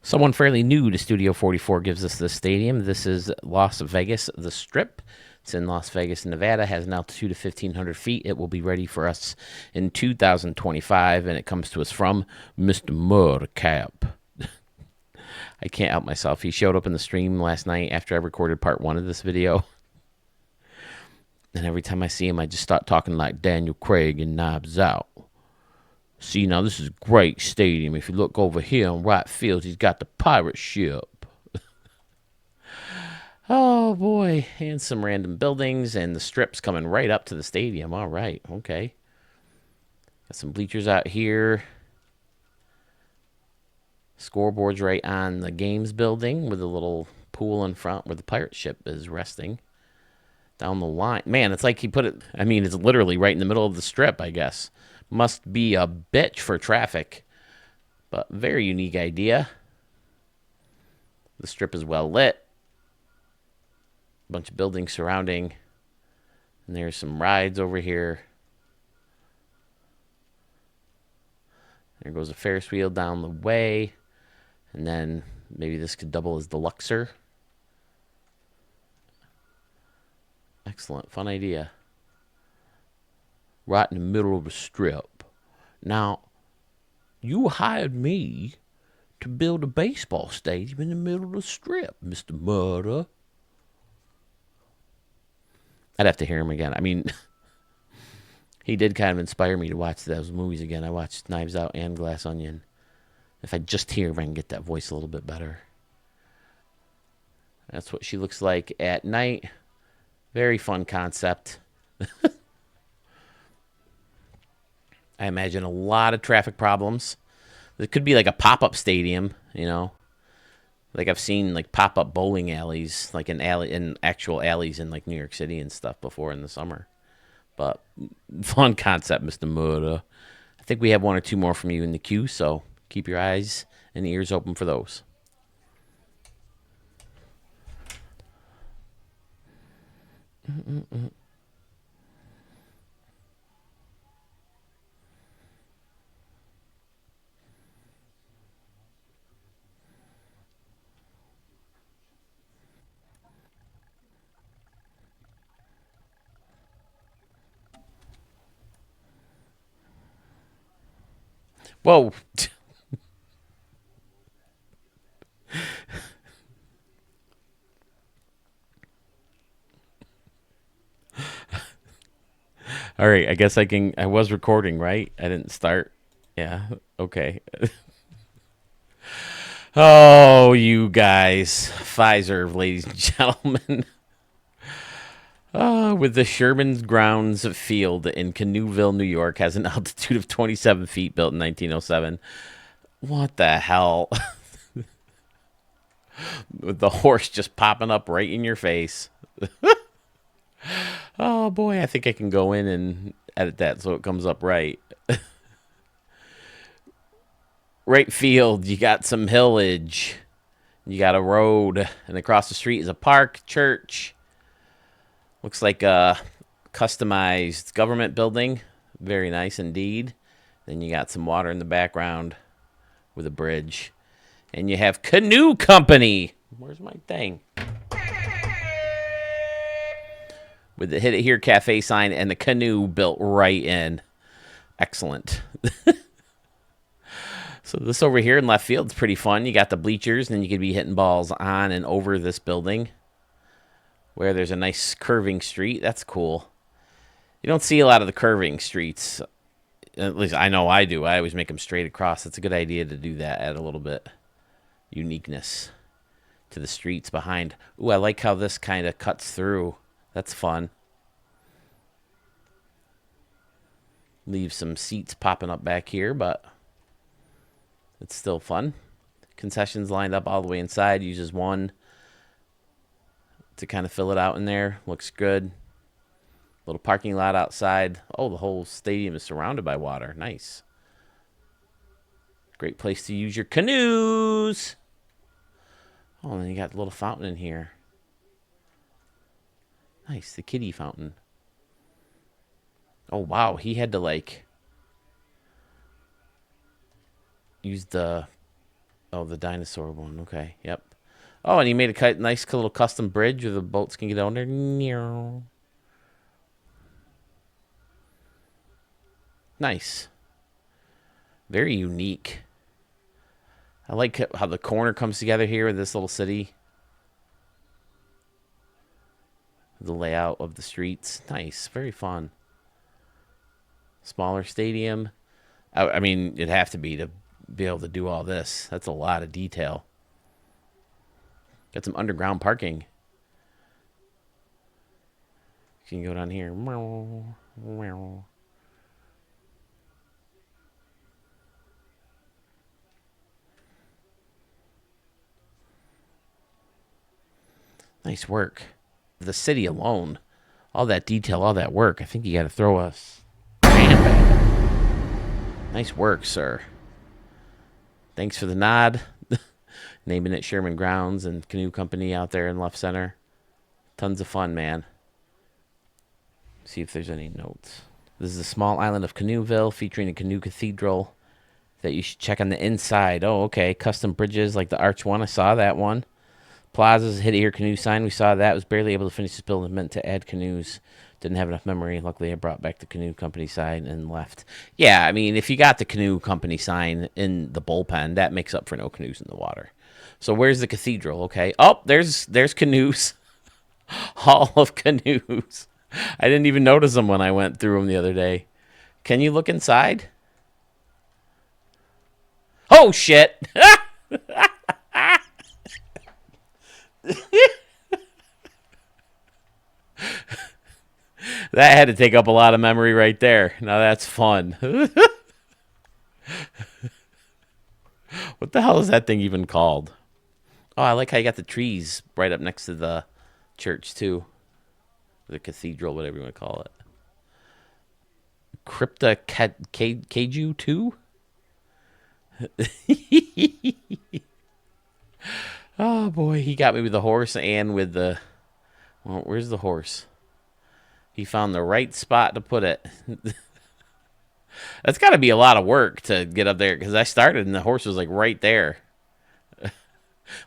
Someone fairly new to Studio 44 gives us this stadium. This is Las Vegas, the Strip. It's in Las Vegas, Nevada. Has an altitude of 1,500 feet. It will be ready for us in 2025, and it comes to us from Mr. Mudcap. I can't help myself. He showed up in the stream last night after I recorded part 1 of this video. And every time I see him, I just start talking like Daniel Craig in Knives Out. See, now this is a great stadium. If you look over here on right field, he's got the pirate ship. Oh, boy. And some random buildings, and the Strip's coming right up to the stadium. All right, okay. Got some bleachers out here. Scoreboard's right on the games building with a little pool in front where the pirate ship is resting. Down the line. Man, it's like he put it, I mean, it's literally right in the middle of the Strip, I guess. Must be a bitch for traffic. But very unique idea. The Strip is well lit. A bunch of buildings surrounding. And there's some rides over here. There goes a Ferris wheel down the way. And then maybe this could double as the Luxor. Excellent. Fun idea. Right in the middle of the Strip. Now, you hired me to build a baseball stadium in the middle of the Strip, Mr. Murder. I'd have to hear him again. I mean, he did kind of inspire me to watch those movies again. I watched Knives Out and Glass Onion. If I just hear him, I can get that voice a little bit better. That's what she looks like at night. Very fun concept. I imagine a lot of traffic problems. It could be like a pop-up stadium, you know. Like I've seen like pop-up bowling alleys, like in actual alleys in like New York City and stuff before in the summer. But fun concept, Mr. Murder. I think we have 1 or 2 more from you in the queue, so keep your eyes and ears open for those. Whoa. All right, I guess I was recording, right? I didn't start. Yeah, okay. Oh, you guys. Pfizer, ladies and gentlemen. With the Sherman's Grounds Field in Canoeville, New York, has an altitude of 27 feet, built in 1907. What the hell? With the horse just popping up right in your face. Oh, boy, I think I can go in and edit that so it comes up right. Right field, you got some hillage. You got a road, and across the street is a park, church. Looks like a customized government building. Very nice indeed. Then you got some water in the background with a bridge. And you have Canoe Company. Where's my thing? With the Hit It Here Cafe sign and the canoe built right in. Excellent. So this over here in left field is pretty fun. You got the bleachers, and then you could be hitting balls on and over this building where there's a nice curving street. That's cool. You don't see a lot of the curving streets. At least I know I do. I always make them straight across. It's a good idea to do that, add a little bit uniqueness to the streets behind. Ooh, I like how this kind of cuts through. That's fun. Leave some seats popping up back here, but it's still fun. Concessions lined up all the way inside. Uses one to kind of fill it out in there. Looks good. Little parking lot outside. Oh, the whole stadium is surrounded by water. Nice. Great place to use your canoes. Oh, and then you got a little fountain in here. Nice, the kiddie fountain. Oh, wow, he had to, like, use the... Oh, the dinosaur one. Okay, yep. Oh, and he made a nice little custom bridge where the boats can get on there. Nice. Very unique. I like how the corner comes together here with this little city. The layout of the streets. Nice. Very fun. Smaller stadium. I mean, it'd have to be able to do all this. That's a lot of detail. Got some underground parking. You can go down here. Nice work. The city alone, all that detail, all that work, I think you got to throw us. Nice work, sir. Thanks for the nod. Naming it Sherman Grounds and Canoe Company out there in left center. Tons of fun, man. See if there's any notes. This is a small island of Canoeville featuring a canoe cathedral that you should check on the inside. Oh, okay. Custom bridges like the arch one. I saw that one. Plaza's hit here canoe sign. We saw that. Was barely able to finish this build. Meant to add canoes. Didn't have enough memory. Luckily, I brought back the Canoe Company sign and left. Yeah, I mean, if you got the Canoe Company sign in the bullpen, that makes up for no canoes in the water. So where's the cathedral? Okay. Oh, there's canoes. Hall of canoes. I didn't even notice them when I went through them the other day. Can you look inside? Oh, shit. That had to take up a lot of memory right there. Now that's fun. What the hell is that thing even called? Oh, I like how you got the trees right up next to the church, too. The cathedral, whatever you want to call it. Crypta Keiju 2? Oh, boy. He got me with the horse and with the... Well, where's the horse? He found the right spot to put it. That's got to be a lot of work to get up there, because I started and the horse was like right there. At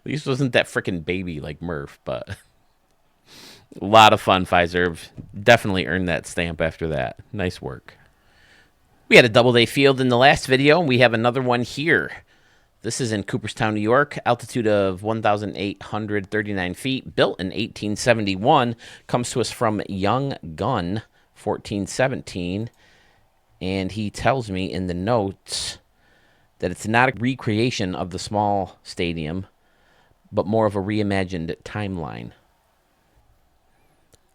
least wasn't that freaking baby like Murph, but a lot of fun, Pfizer. Definitely earned that stamp after that. Nice work. We had a double-day field in the last video, and we have another one here. This is in Cooperstown, New York, altitude of 1,839 feet, built in 1871, comes to us from Young Gun, 1417, and he tells me in the notes that it's not a recreation of the small stadium, but more of a reimagined timeline.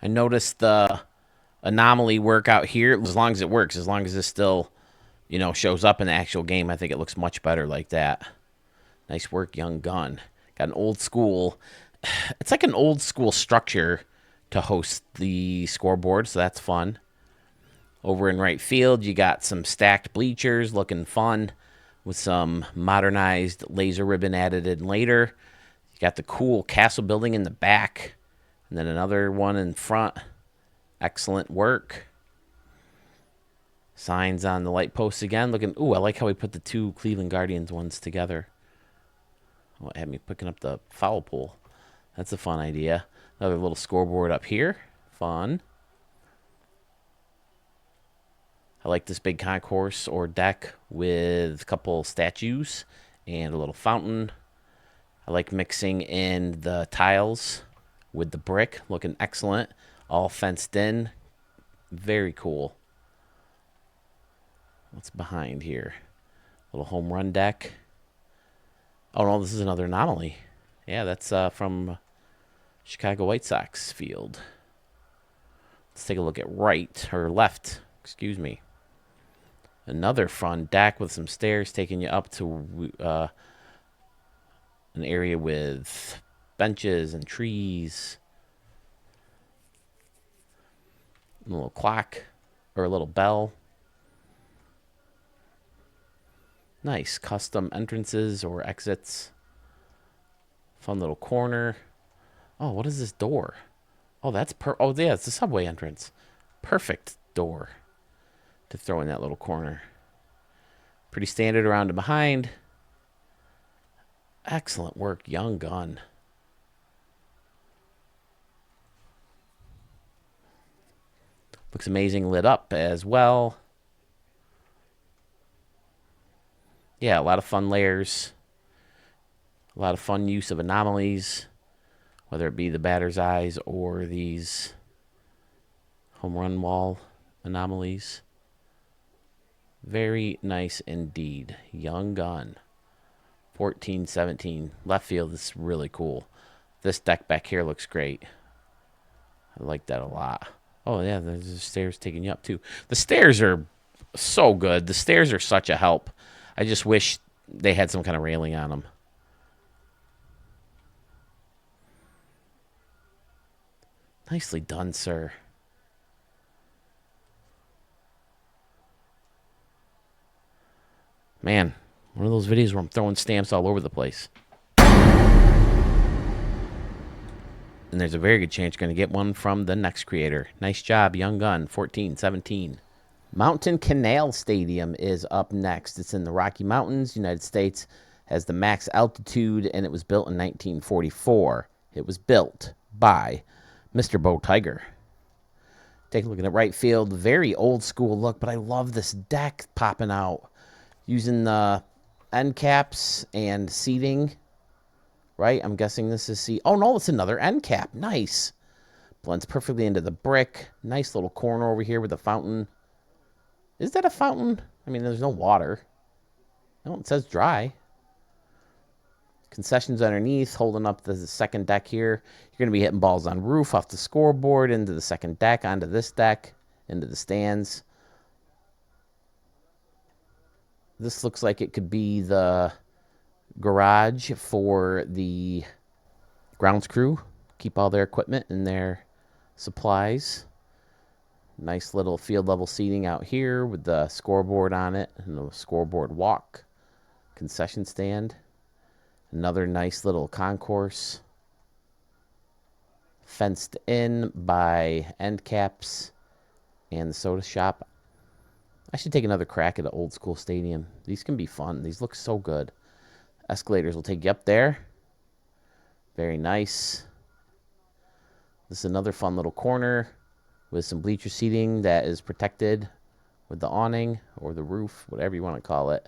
I noticed the anomaly work out here, as long as it works, as long as this still... shows up in the actual game. I think it looks much better like that. Nice work, Young Gun. Got an old school... It's like an old school structure to host the scoreboard, so that's fun. Over in right field, you got some stacked bleachers looking fun with some modernized laser ribbon added in later. You got the cool castle building in the back, and then another one in front. Excellent work. Signs on the light posts again. Looking, ooh, I like how we put the two Cleveland Guardians ones together. Oh, it had me picking up the foul pole. That's a fun idea. Another little scoreboard up here. Fun. I like this big concourse or deck with a couple statues and a little fountain. I like mixing in the tiles with the brick. Looking excellent. All fenced in. Very cool. What's behind here? Little home run deck. Oh, no, this is another anomaly. Yeah, that's from Chicago White Sox field. Let's take a look at right, or left, excuse me. Another front deck with some stairs taking you up to an area with benches and trees. A little clock, or a little bell. Nice custom entrances or exits. Fun little corner. Oh, what is this door? Oh, that's oh yeah, it's the subway entrance. Perfect door to throw in that little corner. Pretty standard around and behind. Excellent work, young gun. Looks amazing lit up as well. Yeah, a lot of fun layers. A lot of fun use of anomalies, whether it be the batter's eyes or these home run wall anomalies. Very nice indeed. Young gun. 14-17. Left field is really cool. This deck back here looks great. I like that a lot. Oh, yeah, there's the stairs taking you up, too. The stairs are so good. The stairs are such a help. I just wish they had some kind of railing on them. Nicely done, sir. Man, one of those videos where I'm throwing stamps all over the place. And there's a very good chance you're going to get one from the next creator. Nice job, young gun. 14-17. Mountain Canal Stadium is up next. It's in the Rocky Mountains, United States. Has the max altitude, and it was built in 1944. It was built by Mr. Bo Tiger. Take a look at the right field. Very old school look, but I love this deck popping out. Using the end caps and seating. Right? I'm guessing this is oh, no, it's another end cap. Nice. Blends perfectly into the brick. Nice little corner over here with a fountain. Is that a fountain? I mean, there's no water. No, it says dry. Concessions underneath, holding up the second deck here. You're going to be hitting balls on roof, off the scoreboard, into the second deck, onto this deck, into the stands. This looks like it could be the garage for the grounds crew. Keep all their equipment and their supplies. Nice little field level seating out here with the scoreboard on it and the scoreboard walk. Concession stand. Another nice little concourse. Fenced in by end caps and the soda shop. I should take another crack at an old school stadium. These can be fun. These look so good. Escalators will take you up there. Very nice. This is another fun little corner with some bleacher seating that is protected with the awning or the roof, whatever you want to call it.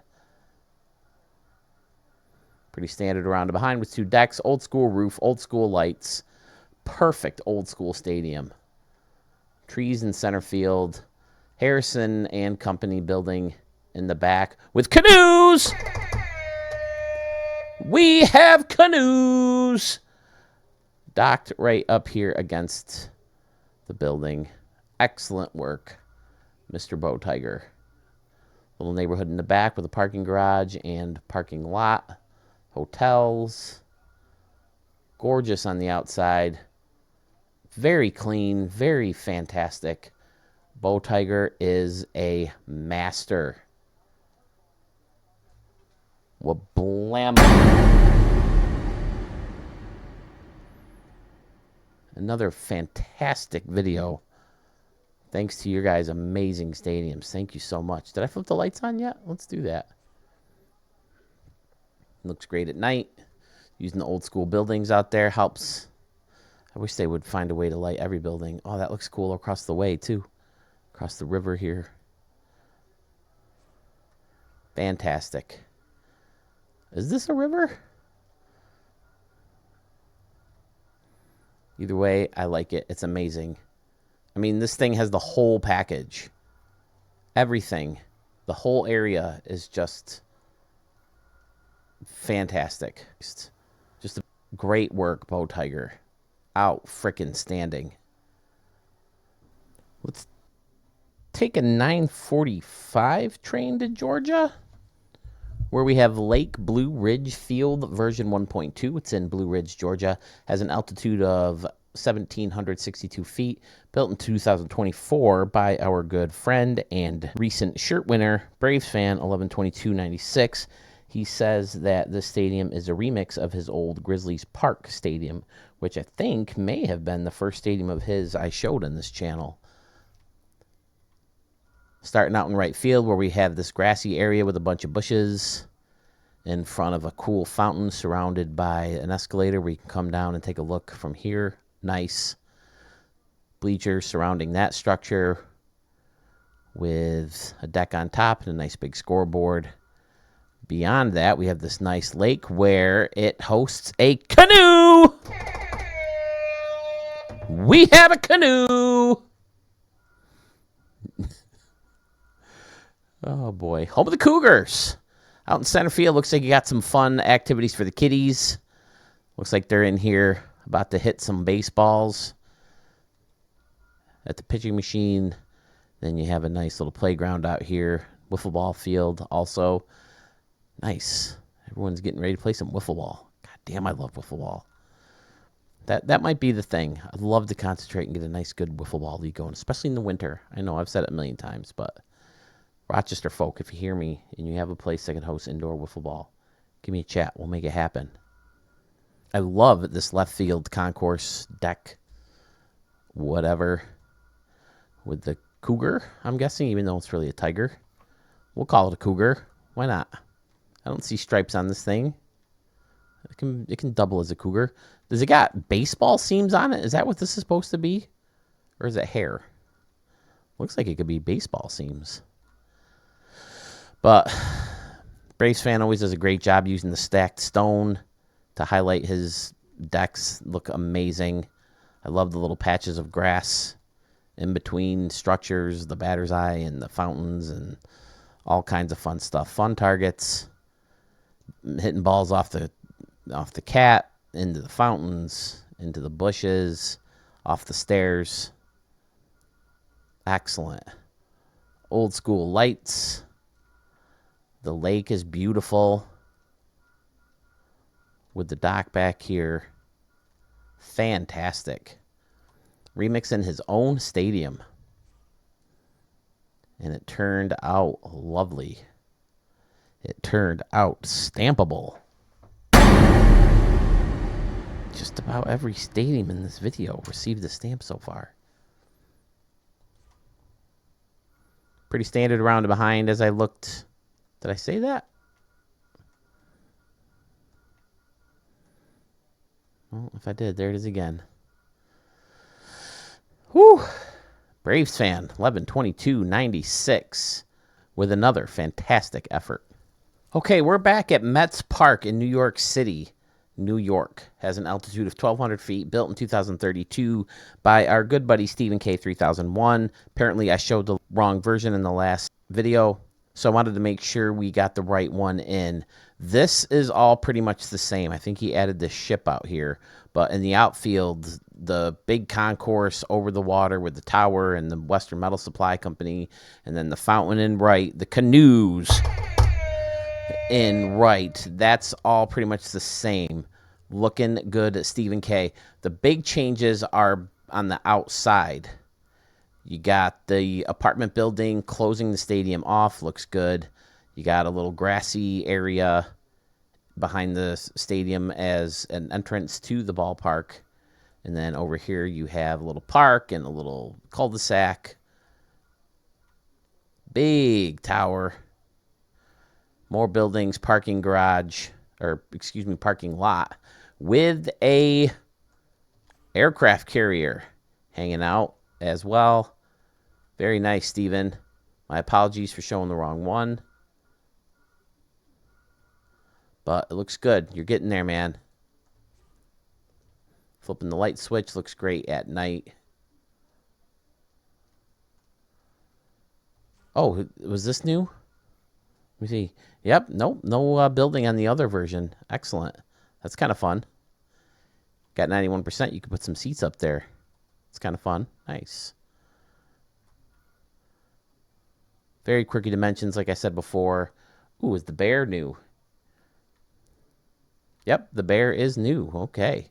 Pretty standard around and behind with two decks. Old school roof, old school lights. Perfect old school stadium. Trees in center field. Harrison and Company building in the back with canoes. We have canoes docked right up here against the building. Excellent work, Mr. Bo Tiger. Little neighborhood in the back with a parking garage and parking lot. Hotels. Gorgeous on the outside. Very clean, very fantastic. Bo Tiger is a master. Wablam. Another fantastic video. Thanks to your guys' amazing stadiums. Thank you so much. Did I flip the lights on yet? Let's do that. Looks great at night. Using the old school buildings out there helps. I wish they would find a way to light every building. Oh, that looks cool across the way, too. Across the river here. Fantastic. Is this a river? Either way, I like it. It's amazing. I mean, this thing has the whole package. Everything. The whole area is just Fantastic. Just a great work, Bow Tiger. Out frickin' standing. Let's take a 9:45 train to Georgia, where we have Lake Blue Ridge Field version 1.2. It's in Blue Ridge, Georgia. Has an altitude of 1,762 feet. Built in 2024 by our good friend and recent shirt winner, Braves fan, 11/22/96. He says that this stadium is a remix of his old Grizzlies Park Stadium, which I think may have been the first stadium of his I showed in this channel. Starting out in right field, where we have this grassy area with a bunch of bushes in front of a cool fountain surrounded by an escalator where you can come down and take a look from here. Nice bleachers surrounding that structure with a deck on top and a nice big scoreboard. Beyond that, we have this nice lake where it hosts a canoe. We have a canoe. Oh, boy. Home of the Cougars. Out in center field, looks like you got some fun activities for the kiddies. Looks like they're in here about to hit some baseballs at the pitching machine. Then you have a nice little playground out here. Wiffle ball field also. Nice. Everyone's getting ready to play some wiffle ball. God damn, I love wiffle ball. That might be the thing. I'd love to concentrate and get a nice, good wiffle ball league going, especially in the winter. I know I've said it a million times, but Rochester folk, if you hear me and you have a place that can host indoor wiffle ball, give me a chat. We'll make it happen. I love this left field concourse deck, whatever, with the cougar, I'm guessing, even though it's really a tiger. We'll call it a cougar. Why not? I don't see stripes on this thing. It can double as a cougar. Does it got baseball seams on it? Is that what this is supposed to be? Or is it hair? Looks like it could be baseball seams. But Braves fan always does a great job using the stacked stone to highlight his decks. Look amazing. I love the little patches of grass in between structures, the batter's eye and the fountains and all kinds of fun stuff. Fun targets. Hitting balls off the cat, into the fountains, into the bushes, off the stairs. Excellent. Old school lights. The lake is beautiful with the dock back here. Fantastic. Remixing his own stadium. And it turned out lovely. It turned out stampable. Just about every stadium in this video received a stamp so far. Pretty standard around and behind as I looked. Did I say that? Well, if I did, there it is again. Whew. Braves fan, 11/22/96, with another fantastic effort. Okay, we're back at Mets Park in New York City. New York has an altitude of 1,200 feet, built in 2032 by our good buddy Stephen K. 3001. Apparently, I showed the wrong version in the last video, so I wanted to make sure we got the right one in. This is all pretty much the same. I think he added this ship out here, but in the outfield, the big concourse over the water with the tower and the Western Metal Supply Company, and then the fountain in right, the canoes in right. That's all pretty much the same. Looking good at Stephen K. The big changes are on the outside. You got the apartment building closing the stadium off. Looks good. You got a little grassy area behind the stadium as an entrance to the ballpark. And then over here you have a little park and a little cul-de-sac. Big tower. More buildings, parking garage, parking lot with a aircraft carrier hanging out as well. Very nice, Steven. My apologies for showing the wrong one. But it looks good. You're getting there, man. Flipping the light switch looks great at night. Oh, was this new? Let me see. Yep, nope, no building on the other version. Excellent. That's kind of fun. Got 91%. You could put some seats up there. It's kind of fun. Nice. Very quirky dimensions, like I said before. Ooh, is the bear new? Yep, the bear is new. Okay.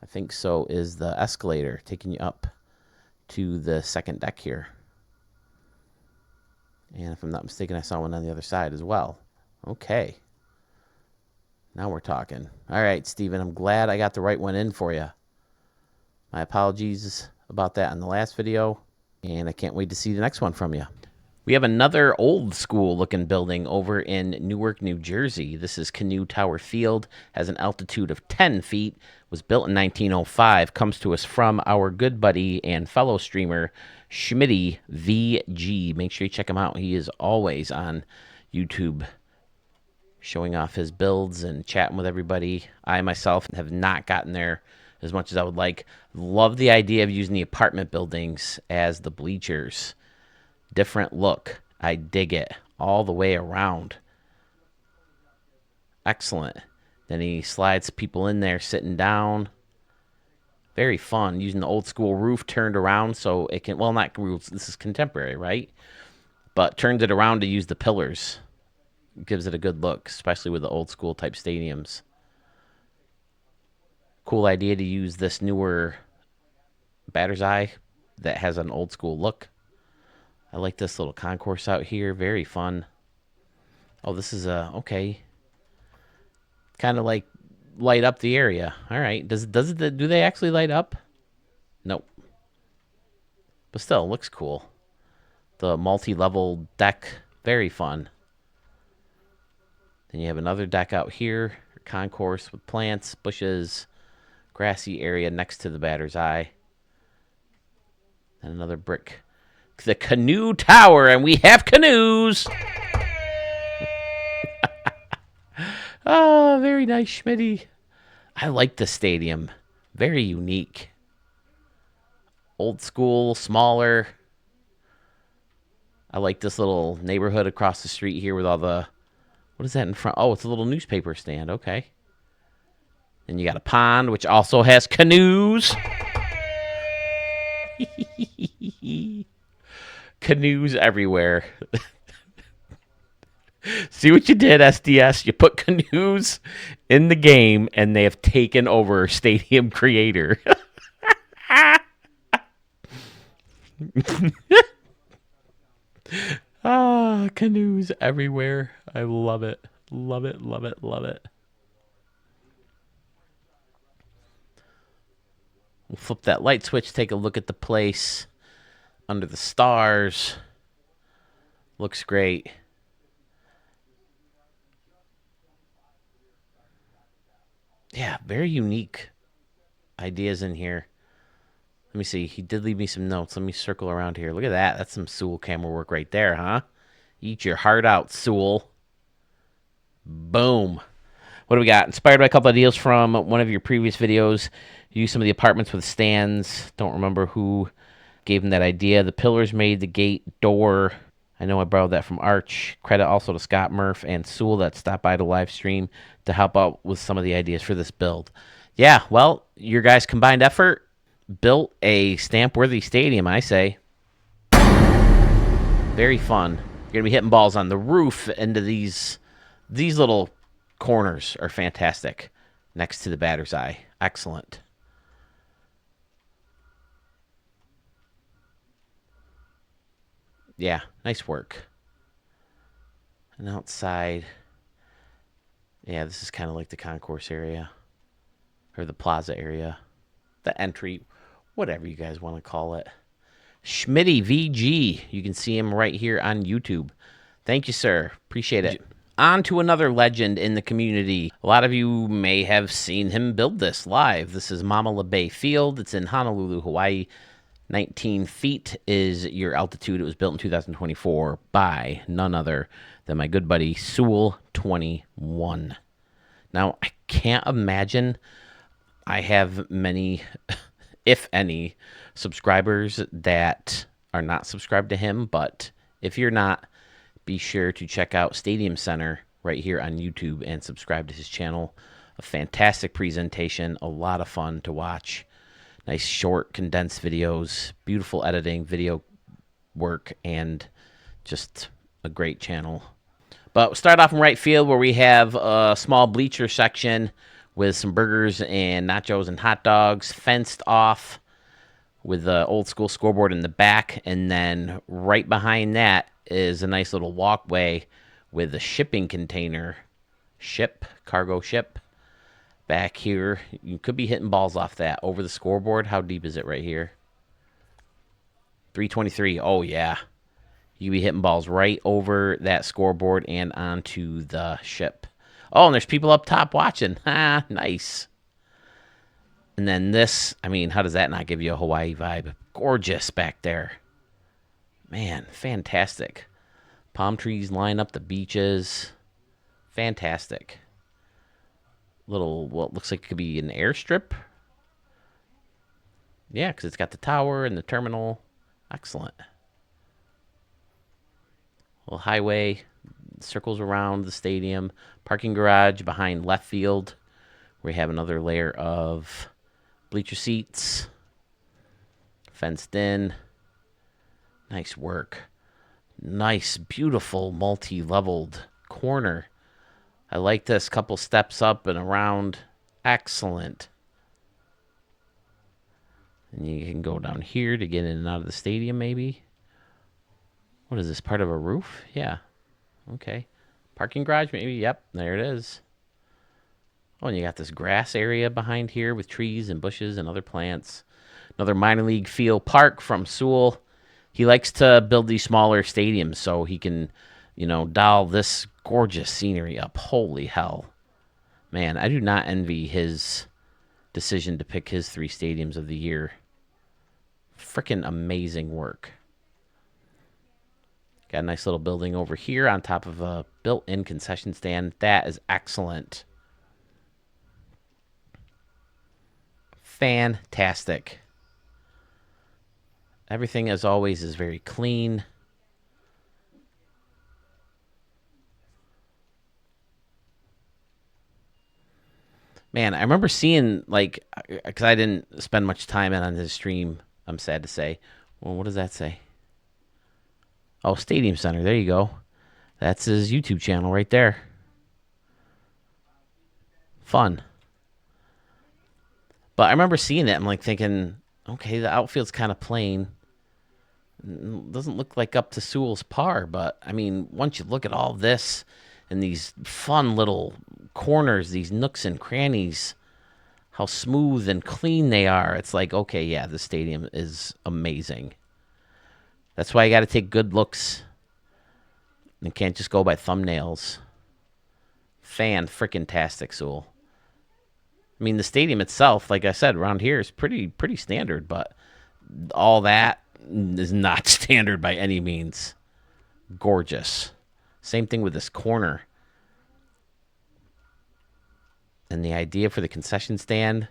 I think so is the escalator taking you up to the second deck here. And if I'm not mistaken, I saw one on the other side as well. Okay. Now we're talking. All right, Steven, I'm glad I got the right one in for you. My apologies about that in the last video, and I can't wait to see the next one from you. We have another old school looking building over in Newark, New Jersey. This is Canoe Tower Field, has an altitude of 10 feet, was built in 1905, comes to us from our good buddy and fellow streamer, Schmitty VG. Make sure you check him out. He is always on YouTube showing off his builds and chatting with everybody. I myself have not gotten there as much as I would like. Love the idea of using the apartment buildings as the bleachers. Different look. I dig it all the way around. Excellent. Then he slides people in there sitting down. Very fun. Using the old school roof turned around so it can, well, not roofs, this is contemporary, right? But turns it around to use the pillars. Gives it a good look, especially with the old school type stadiums. Cool idea to use this newer batter's eye that has an old school look. I like this little concourse out here. Very fun. Oh, this is okay. Kind of like light up the area. All right. Do they actually light up? Nope. But still, looks cool. The multi-level deck, very fun. Then you have another deck out here, concourse with plants, bushes, grassy area next to the batter's eye. And another brick. The Canoe Tower, and we have canoes. Oh, very nice, Schmitty. I like the stadium. Very unique. Old school, smaller. I like this little neighborhood across the street here with all the... What is that in front? Oh, it's a little newspaper stand. Okay. And you got a pond, which also has canoes. Canoes everywhere. See what you did, SDS? You put canoes in the game, and they have taken over Stadium Creator. Ah, canoes everywhere. I love it. Love it, love it, love it. We'll flip that light switch, take a look at the place under the stars. Looks great. Yeah, very unique ideas in here. Let me see. He did leave me some notes. Let me circle around here. Look at that. That's some Sewell camera work right there, huh? Eat your heart out, Sewell. Boom. What do we got? Inspired by a couple of ideas from one of your previous videos. Use some of the apartments with stands. Don't remember who gave him that idea. The pillars made the gate door. I know I borrowed that from Arch. Credit also to Scott Murph and Sewell that stopped by to live stream to help out with some of the ideas for this build. Yeah, well, your guys' combined effort built a stamp-worthy stadium, I say. Very fun. You're going to be hitting balls on the roof into these little corners are fantastic next to the batter's eye. Excellent. Yeah, nice work. And outside, yeah, this is kind of like the concourse area or the plaza area, the entry, whatever you guys want to call it. Schmitty VG. You can see him right here on YouTube. Thank you, sir. Appreciate it. On to another legend in the community. A lot of you may have seen him build this live. This is Mamala Bay Field. It's in Honolulu, Hawaii. 19 feet is your altitude. It was built in 2024 by none other than my good buddy Sewell 21. Now, I can't imagine I have many, if any, subscribers that are not subscribed to him, but if you're not, be sure to check out Stadium Center right here on YouTube and subscribe to his channel. A fantastic presentation, a lot of fun to watch. Nice short condensed videos, beautiful editing, video work, and just a great channel. But we'll start off in right field where we have a small bleacher section with some burgers and nachos and hot dogs fenced off with the old school scoreboard in the back. And then right behind that is a nice little walkway with a shipping container, cargo ship. Back here, you could be hitting balls off that over the scoreboard. How deep is it right here? 323. Oh, yeah. You could be hitting balls right over that scoreboard and onto the ship. Oh, and there's people up top watching. Ah, nice. And then this, I mean, how does that not give you a Hawaii vibe? Gorgeous back there. Man, fantastic. Palm trees line up the beaches. Fantastic. Little, what looks like it could be an airstrip. Yeah, because it's got the tower and the terminal. Excellent. Little highway circles around the stadium. Parking garage behind left field. We have another layer of bleacher seats. Fenced in. Nice work. Nice, beautiful, multi-leveled corner. I like this. Couple steps up and around. Excellent. And you can go down here to get in and out of the stadium, maybe. What is this, part of a roof? Yeah. Okay. Parking garage, maybe? Yep, there it is. Oh, and you got this grass area behind here with trees and bushes and other plants. Another minor league field park from Sewell. He likes to build these smaller stadiums so he can, dial this gorgeous scenery up. Holy hell. Man, I do not envy his decision to pick his 3 stadiums of the year. Freaking amazing work. Got a nice little building over here on top of a built-in concession stand. That is excellent. Fantastic. Everything, as always, is very clean. Man, I remember seeing, because I didn't spend much time on his stream, I'm sad to say. Well, what does that say? Oh, Stadium Center. There you go. That's his YouTube channel right there. Fun. But I remember seeing it. I'm thinking, okay, the outfield's kind of plain. Doesn't look like up to Sewell's par. But, I mean, once you look at all this and these fun little corners, these nooks and crannies, how smooth and clean they are, it's like, okay, yeah, the stadium is amazing. That's why you got to take good looks. You can't just go by thumbnails. Fan-frickin-tastic, Sewell. I mean, the stadium itself, like I said, around here is pretty standard, but all that is not standard by any means. Gorgeous. Same thing with this corner. And the idea for the concession stand,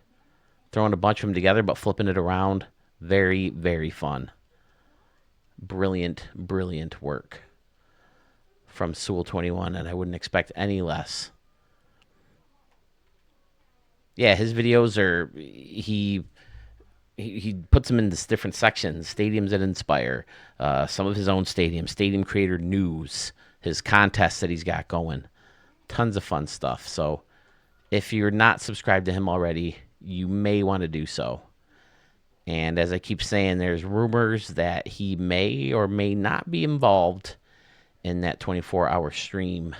throwing a bunch of them together but flipping it around, very, very fun. Brilliant, brilliant work from Sewell 21, and I wouldn't expect any less. Yeah, his videos are, he puts them in this different sections, stadiums that inspire, some of his own stadiums, Stadium Creator News, his contests that he's got going. Tons of fun stuff. So if you're not subscribed to him already, you may want to do so. And as I keep saying, there's rumors that he may or may not be involved in that 24-hour stream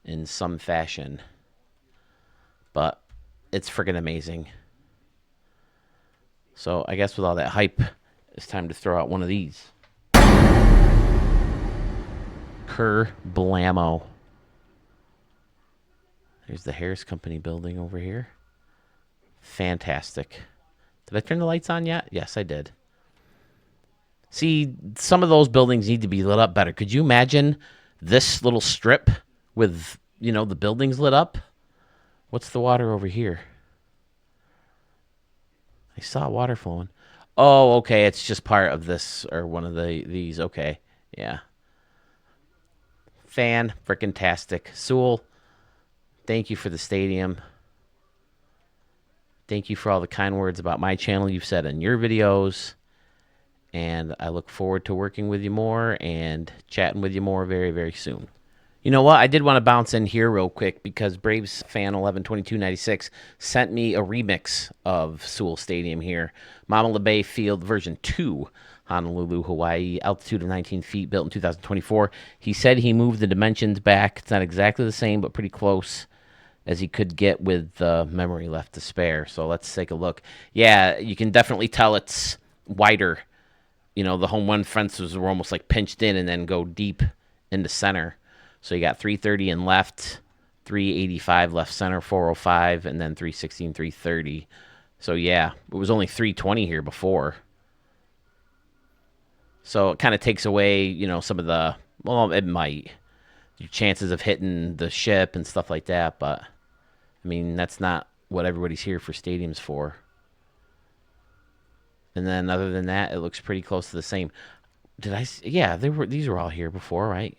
in some fashion. But it's freaking amazing. So I guess with all that hype, it's time to throw out one of these. Kerblamo. There's the Harris Company building over here. Fantastic. Did I turn the lights on yet? Yes, I did. See, some of those buildings need to be lit up better. Could you imagine this little strip with, the buildings lit up? What's the water over here? I saw water flowing. Oh, okay. It's just part of this or one of these. Okay. Yeah. Fan-frickin-tastic. Sewell, thank you for the stadium. Thank you for all the kind words about my channel you've said in your videos. And I look forward to working with you more and chatting with you more very, very soon. You know what? I did want to bounce in here real quick because Braves fan 112296 sent me a remix of Sewell Stadium here. Mamala Bay Field version 2, Honolulu, Hawaii, altitude of 19 feet, built in 2024. He said he moved the dimensions back. It's not exactly the same, but pretty close as he could get with the memory left to spare. So let's take a look. Yeah, you can definitely tell it's wider. You know, the home run fences were almost like pinched in and then go deep into center. So you got 330 in left, 385 left center, 405, and then 316, 330. So yeah, it was only 320 here before. So it kind of takes away, you know, some of the, well, it might, your chances of hitting the ship and stuff like that. But, I mean, that's not what everybody's here for stadiums for. And then other than that, it looks pretty close to the same. Yeah, these were all here before, right?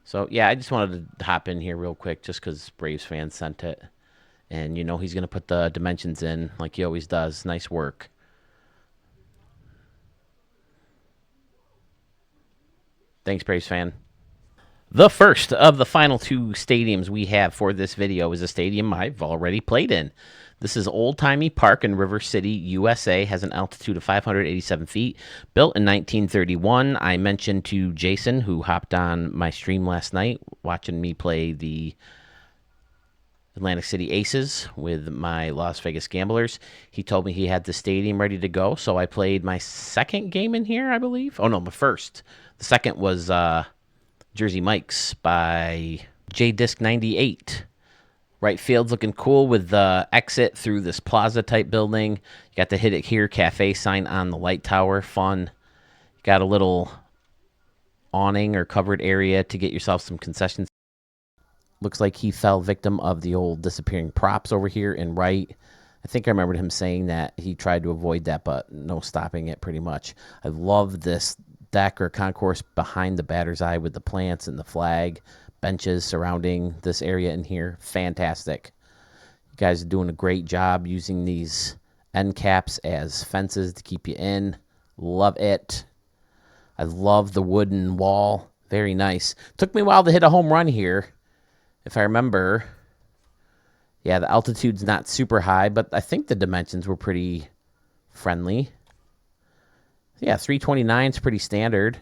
So, yeah, I just wanted to hop in here real quick just because Braves fans sent it. And, you know, he's going to put the dimensions in like he always does. Nice work. Thanks, Braves fan. The first of the final two stadiums we have for this video is a stadium I've already played in. This is Old Timey Park in River City, USA. Has an altitude of 587 feet. Built in 1931. I mentioned to Jason, who hopped on my stream last night, watching me play the Atlantic City Aces with my Las Vegas Gamblers. He told me he had the stadium ready to go, so I played my second game in here, I believe. Oh, no, my first. The second was Jersey Mike's by J-Disc 98. Right field's looking cool with the exit through this plaza-type building. You got the Hit It Here cafe sign on the light tower. Fun. You got a little awning or covered area to get yourself some concessions. Looks like he fell victim of the old disappearing props over here in right. I think I remembered him saying that he tried to avoid that, but no stopping it pretty much. I love this deck or concourse behind the batter's eye with the plants and the flag. Benches surrounding this area in here. Fantastic. You guys are doing a great job using these end caps as fences to keep you in. Love it. I love the wooden wall. Very nice. Took me a while to hit a home run here. If I remember, yeah, the altitude's not super high, but I think the dimensions were pretty friendly. Yeah, 329 is pretty standard.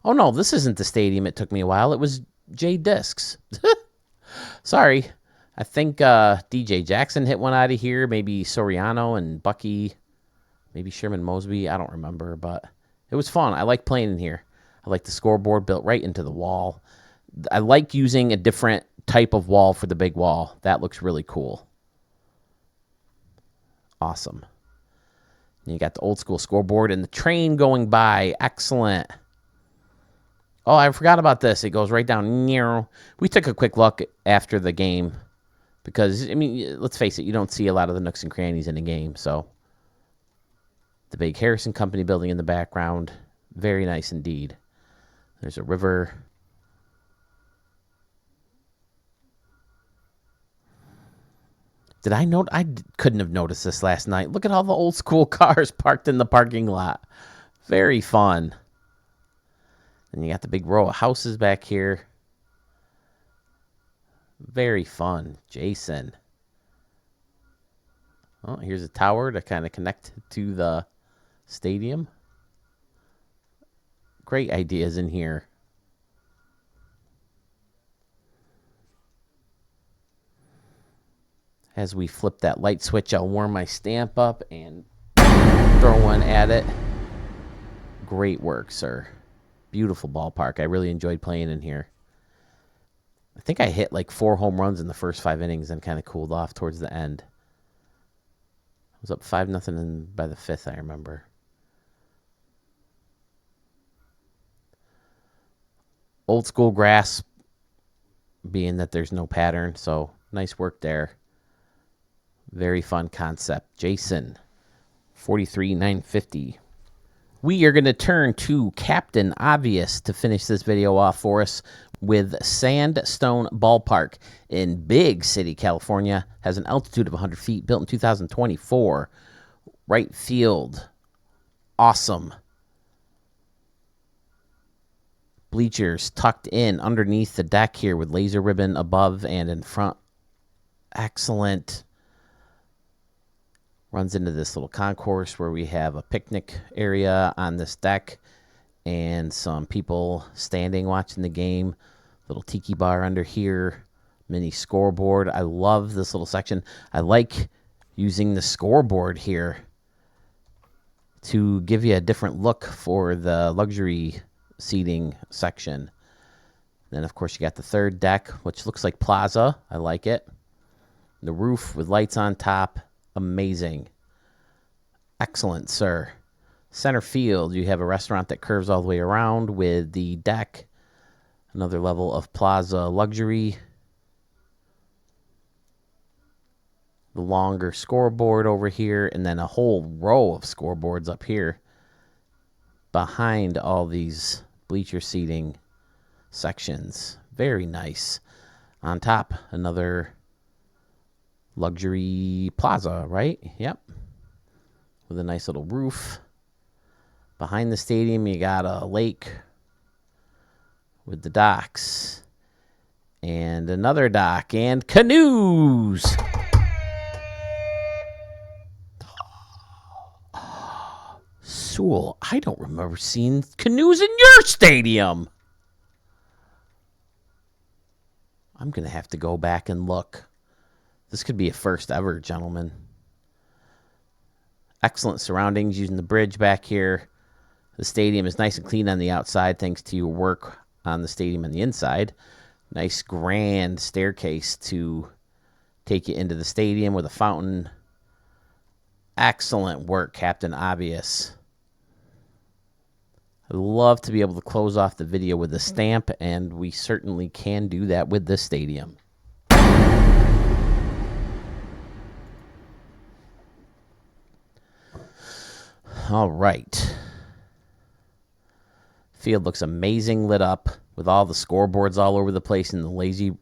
Oh, no, this isn't the stadium. It took me a while. It was J-Discs. Sorry. I think DJ Jackson hit one out of here. Maybe Soriano and Bucky. Maybe Sherman Mosby. I don't remember, but it was fun. I like playing in here. I like the scoreboard built right into the wall. I like using a different type of wall for the big wall. That looks really cool. Awesome. And you got the old school scoreboard and the train going by. Excellent. Oh, I forgot about this. It goes right down. We took a quick look after the game because, I mean, let's face it, you don't see a lot of the nooks and crannies in a game. So the big Harrison Company building in the background. Very nice indeed. There's a river. Did I note? I couldn't have noticed this last night. Look at all the old school cars parked in the parking lot. Very fun. And you got the big row of houses back here. Very fun. Jason. Oh, here's a tower to kind of connect to the stadium. Great ideas in here. As we flip that light switch, I'll warm my stamp up and throw one at it. Great work, sir. Beautiful ballpark. I really enjoyed playing in here. I think I hit like 4 home runs in the first 5 innings and kind of cooled off towards the end. I was up 5-0 by the 5th, I remember. Old school grass, being that there's no pattern, so nice work there. Very fun concept. Jason, 43,950. We are going to turn to Captain Obvious to finish this video off for us with Sandstone Ballpark in Big City, California. Has an altitude of 100 feet, built in 2024. Right field, awesome. Bleachers tucked in underneath the deck here with laser ribbon above and in front. Excellent. Runs into this little concourse where we have a picnic area on this deck and some people standing watching the game. Little tiki bar under here. Mini scoreboard. I love this little section. I like using the scoreboard here to give you a different look for the luxury seating section. Then, of course, you got the third deck, which looks like plaza. I like it. The roof with lights on top. Amazing. Excellent, sir. Center field, you have a restaurant that curves all the way around with the deck. Another level of plaza luxury. The longer scoreboard over here, and then a whole row of scoreboards up here behind all these bleacher seating sections. Very nice. On top, another luxury plaza, right? Yep. With a nice little roof. Behind the stadium, you got a lake with the docks. And another dock and canoes. Sewell, I don't remember seeing canoes in your stadium. I'm going to have to go back and look. This could be a first ever, gentlemen. Excellent surroundings using the bridge back here. The stadium is nice and clean on the outside thanks to your work on the stadium on the inside. Nice grand staircase to take you into the stadium with a fountain. Excellent work, Captain Obvious. I'd love to be able to close off the video with a stamp, and we certainly can do that with this stadium. All right. Field looks amazing lit up with all the scoreboards all over the place and the laser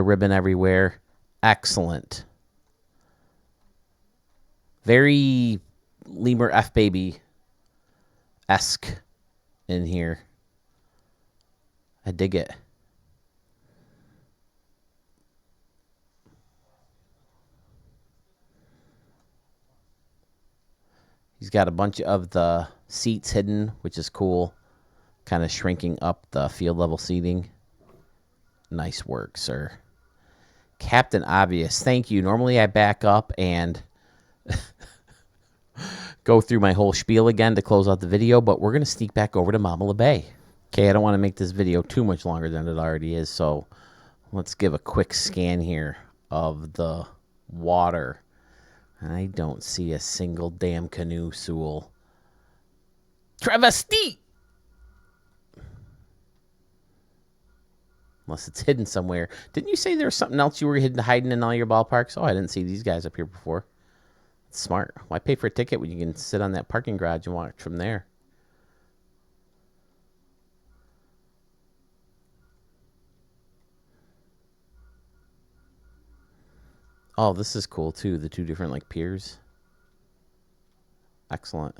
ribbon everywhere. Excellent. Very Lemur F Baby-esque in here. I dig it. He's got a bunch of the seats hidden, which is cool. Kind of shrinking up the field level seating. Nice work, sir. Captain Obvious, thank you. Normally I back up and go through my whole spiel again to close out the video, but we're going to sneak back over to Mama Bay. Okay, I don't want to make this video too much longer than it already is, so let's give a quick scan here of the water. I don't see a single damn canoe, Sewell. Travesti! Unless it's hidden somewhere. Didn't you say there was something else you were hiding in all your ballparks? Oh, I didn't see these guys up here before. It's smart. Why pay for a ticket when you can sit on that parking garage and watch from there? Oh, this is cool too. The two different like piers. Excellent.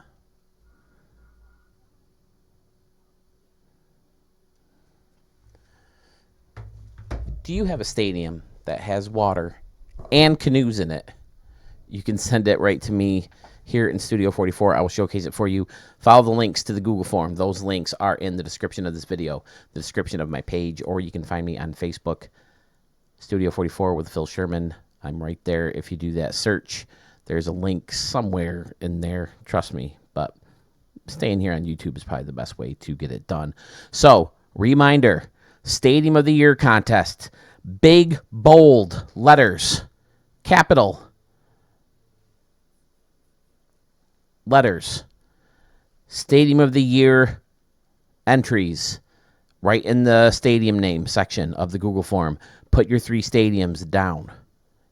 Do you have a stadium that has water and canoes in it? You can send it right to me here in Studio 44. I will showcase it for you. Follow the links to the Google form. Those links are in the description of this video, the description of my page, or you can find me on Facebook, Studio 44 with Phil Sherman. I'm right there. If you do that search, there's a link somewhere in there. Trust me, but staying here on YouTube is probably the best way to get it done. So, reminder, Stadium of the Year contest. Big, bold letters. Capital letters. Stadium of the Year entries. Right in the stadium name section of the Google form. Put your 3 stadiums down.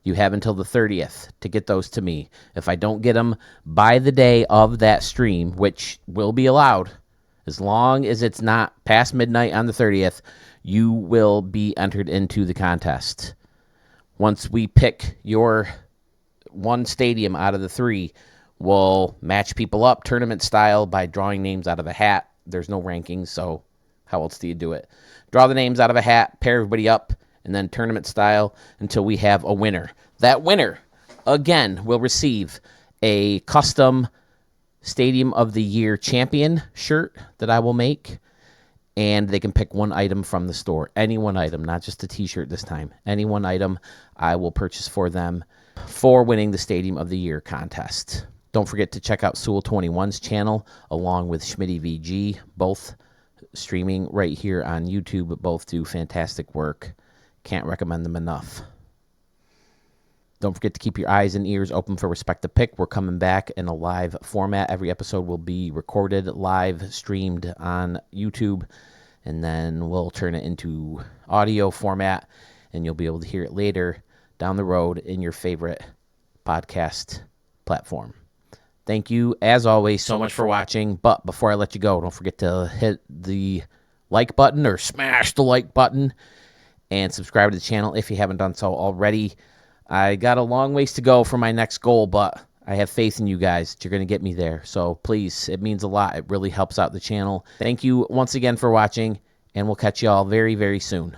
You have until the 30th to get those to me. If I don't get them by the day of that stream, which will be allowed, as long as it's not past midnight on the 30th, you will be entered into the contest. Once we pick your one stadium out of the 3, we'll match people up tournament style by drawing names out of a hat. There's no rankings, so how else do you do it? Draw the names out of a hat, pair everybody up, and then tournament style until we have a winner. That winner, again, will receive a custom Stadium of the Year champion shirt that I will make, and they can pick one item from the store. Any one item, not just a t-shirt this time. Any one item I will purchase for them for winning the Stadium of the Year contest. Don't forget to check out Sewell21's channel along with Schmitty VG, both streaming right here on YouTube. Both do fantastic work. Can't recommend them enough. Don't forget to keep your eyes and ears open for Respect the Pick. We're coming back in a live format. Every episode will be recorded, live streamed on YouTube, and then we'll turn it into audio format, and you'll be able to hear it later down the road in your favorite podcast platform. Thank you, as always, so much for watching. But before I let you go, don't forget to hit the like button or smash the like button and subscribe to the channel if you haven't done so already. I got a long ways to go for my next goal, but I have faith in you guys that you're going to get me there. So please, it means a lot. It really helps out the channel. Thank you once again for watching, and we'll catch you all very, very soon.